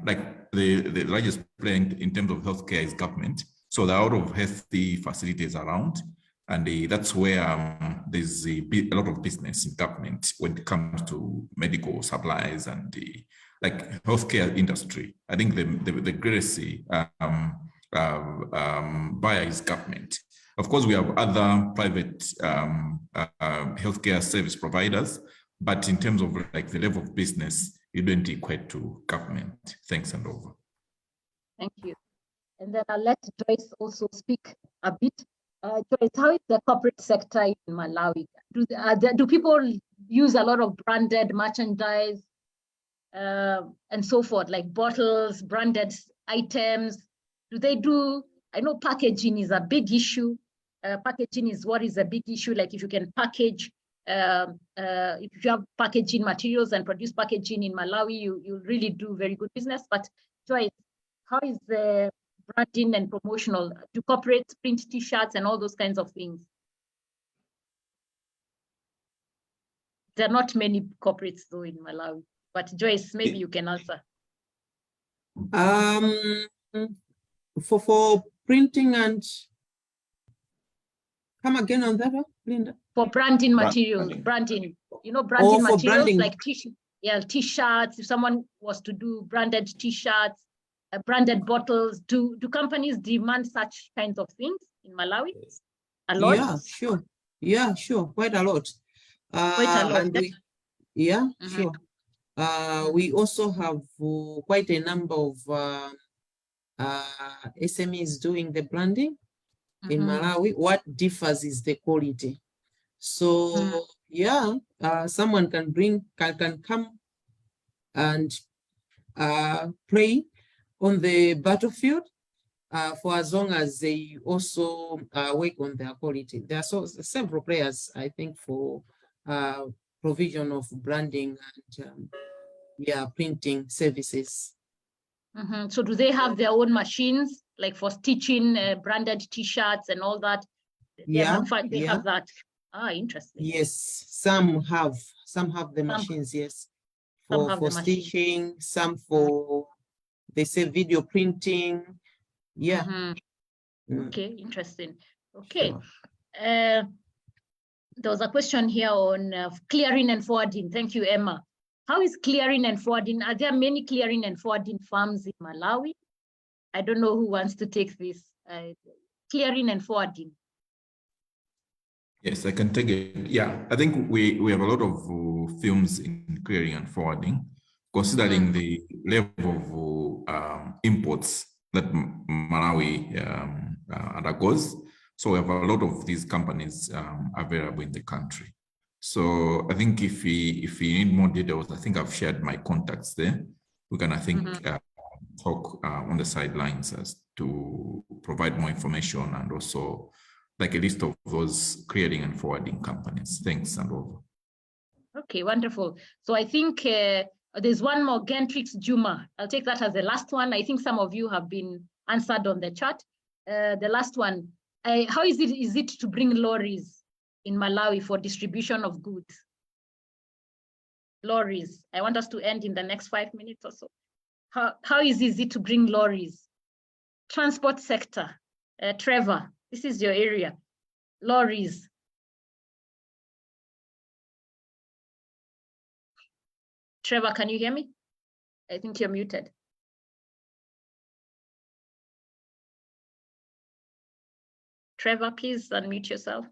like the largest player in terms of healthcare is government. So there are a lot of healthy facilities around, and that's where there's a lot of business in government when it comes to medical supplies and the like healthcare industry. I think the greatest buyer is government. Of course, we have other private healthcare service providers, but in terms of like the level of business, you don't equate to government. Thanks, and over. Thank you. And then I'll let Joyce also speak a bit. Joyce, how is the corporate sector in Malawi? Do people use a lot of branded merchandise and so forth, like bottles, branded items? Do they do? I know packaging is a big issue. Packaging is what is a big issue. Like if you can package, if you have packaging materials and produce packaging in Malawi, you really do very good business. But Joyce, how is the branding and promotional? Do corporates print T-shirts and all those kinds of things? There are not many corporates though in Malawi. But Joyce, maybe you can answer. For printing and come again on that, Linda. For branding materials, branding. You know, branding materials branding. like T-shirts. If someone was to do branded T-shirts, branded bottles, do companies demand such kinds of things in Malawi? A lot. Yeah, sure. Yeah, sure. Quite a lot. Quite a lot. And sure. We also have quite a number of SMEs doing the branding in Malawi. What differs is the quality. So someone can come and play on the battlefield for as long as they also work on their quality. There are several players, I think, for provision of branding and printing services. So do they have their own machines, like for stitching branded T-shirts and all that? They have that. Ah, interesting. Yes, some have the machines. Yes, for stitching, some for they say video printing. Yeah. Okay, interesting. Okay. Sure. There was a question here on clearing and forwarding. Thank you, Emma. How is clearing and forwarding? Are there many clearing and forwarding firms in Malawi? I don't know who wants to take this. Clearing and forwarding. Yes, I can take it. Yeah, I think we have a lot of films in clearing and forwarding, considering the level of imports that Malawi undergoes. So we have a lot of these companies available in the country. So I think if we need more details, I think I've shared my contacts there. We can, I think, talk on the sidelines as to provide more information and also like a list of those creating and forwarding companies. Thanks, and over. Okay, wonderful. So I think there's one more, Gentrix Juma. I'll take that as the last one. I think some of you have been answered on the chat. The last one, how is it to bring lorries in Malawi for distribution of goods? Lorries. I want us to end in the next 5 minutes or so. How easy is it to bring lorries? Transport sector. Trevor, this is your area. Lorries. Trevor, can you hear me? I think you're muted. Trevor, please unmute yourself.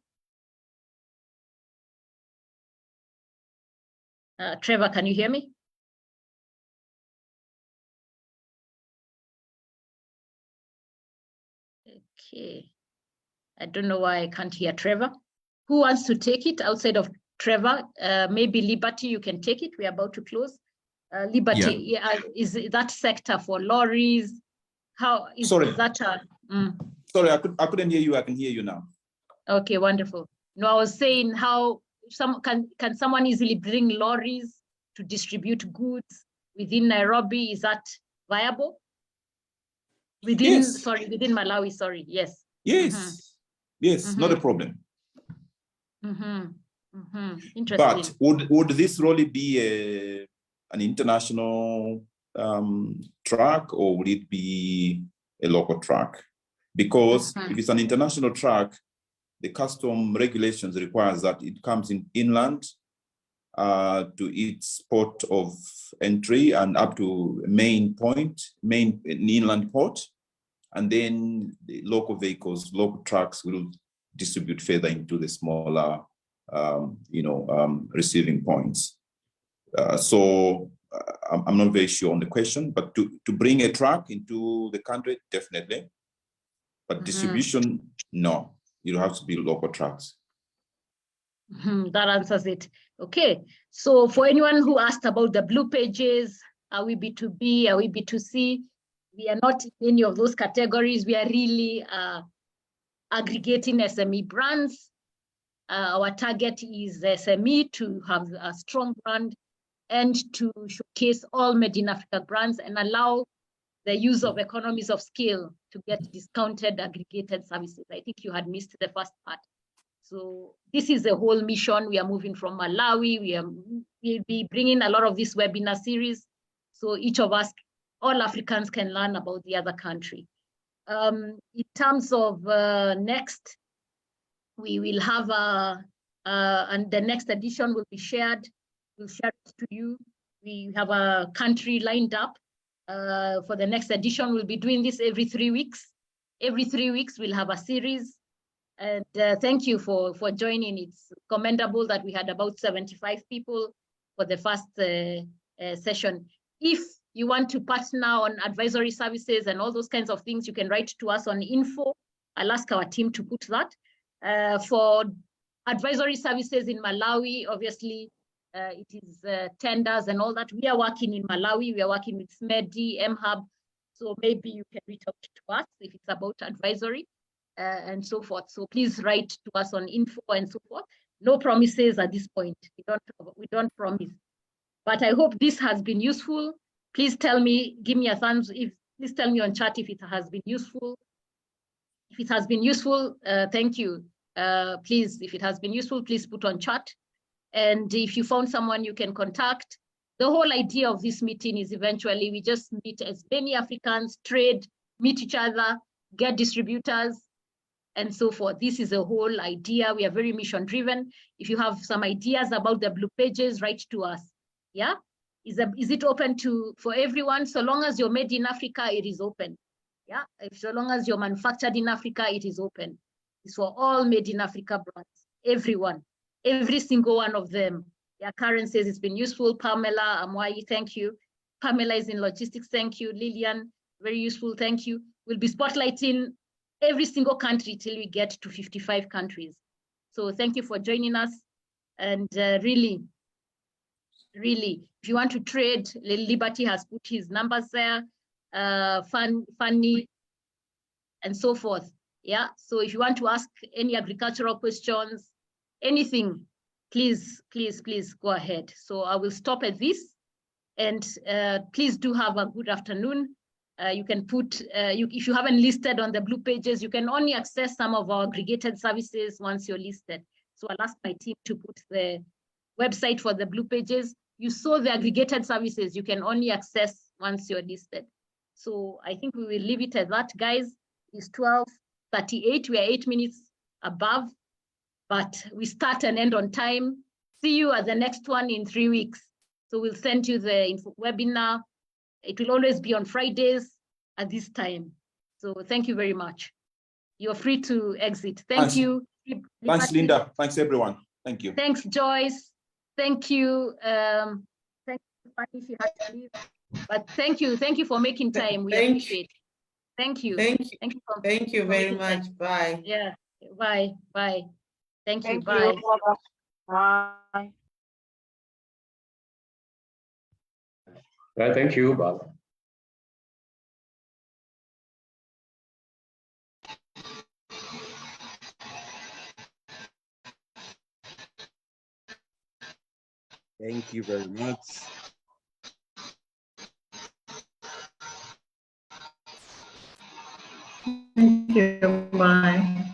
Trevor, can you hear me? Okay. I don't know why I can't hear Trevor. Who wants to take it outside of Trevor? Maybe Liberty, you can take it. We're about to close. Liberty, is that sector for lorries? How is that? Sorry, I couldn't hear you. I can hear you now. Okay, wonderful. No, I was saying how can someone easily bring lorries to distribute goods within Nairobi? Is that viable? Within, Yes. sorry, within Malawi, sorry, yes. Yes, yes, not a problem. Interesting. But would this really be an international track, or would it be a local track? Because if it's an international track, the custom regulations requires that it comes inland to its port of entry and up to main inland port, and then the local vehicles, local trucks will distribute further into the smaller, receiving points. I'm not very sure on the question, but to bring a truck into the country, definitely. But distribution, no. You have to be local trucks. That answers it. Okay. So for anyone who asked about the blue pages, are we B2B, are we B2C? We are not in any of those categories. We are really aggregating SME brands. Our target is SME to have a strong brand and to showcase all Made in Africa brands and allow the use of economies of scale to get discounted aggregated services. I think you had missed the first part. So this is the whole mission. We are moving from Malawi. We'll be bringing a lot of this webinar series. So each of us, all Africans, can learn about the other country. In terms of next, we will have and the next edition will be shared. We'll share it to you. We have a country lined up for the next edition. We'll be doing this every 3 weeks. Every 3 weeks, we'll have a series. And thank you for joining. It's commendable that we had about 75 people for the first session. If you want to partner on advisory services and all those kinds of things, you can write to us on info. I'll ask our team to put that. For advisory services in Malawi, obviously, it is tenders and all that. We are working in Malawi. We are working with SMEDI, MHub. So maybe you can reach out to us if it's about advisory and so forth. So please write to us on info and so forth. No promises at this point. We don't promise. But I hope this has been useful. Please tell me, give me a thumbs if. Please tell me on chat if it has been useful. If it has been useful, thank you. Please, if it has been useful, please put on chat. And if you found someone you can contact, the whole idea of this meeting is eventually we just meet as many Africans, trade, meet each other, get distributors, and so forth. This is the whole idea. We are very mission driven. If you have some ideas about the blue pages, write to us. Yeah, is it open for everyone? So long as you're made in Africa, it is open. Yeah, so long as you're manufactured in Africa, it is open. It's for all Made in Africa brands, everyone, every single one of them. Yeah, Karen says it's been useful. Pamela Amwai, thank you. Pamela is in logistics, thank you. Lillian, very useful, thank you. We'll be spotlighting every single country till we get to 55 countries. So thank you for joining us. And really, if you want to trade, Liberty has put his numbers there, Fanny, and so forth. Yeah, so if you want to ask any agricultural questions, anything, please go ahead. So I will stop at this, and please do have a good afternoon. You can put, if you haven't listed on the blue pages, you can only access some of our aggregated services once you're listed. So I'll ask my team to put the website for the blue pages. You saw the aggregated services you can only access once you're listed. So I think we will leave it at that, guys. It's 12:38, we are 8 minutes above, but we start and end on time. See you at the next one in 3 weeks. So we'll send you the webinar. It will always be on Fridays at this time. So thank you very much. You're free to exit. Thank you. Thanks, Linda. Thanks, everyone. Thank you. Thanks, Joyce. Thank you. Thank you, Fanny, if you have to leave. But thank you for making time. We appreciate it. Thank you. Thank you very much. Bye. Yeah. Bye. Thank you. Bye. Bye. Thank you. Bye. Thank you very much. Thank you. Bye.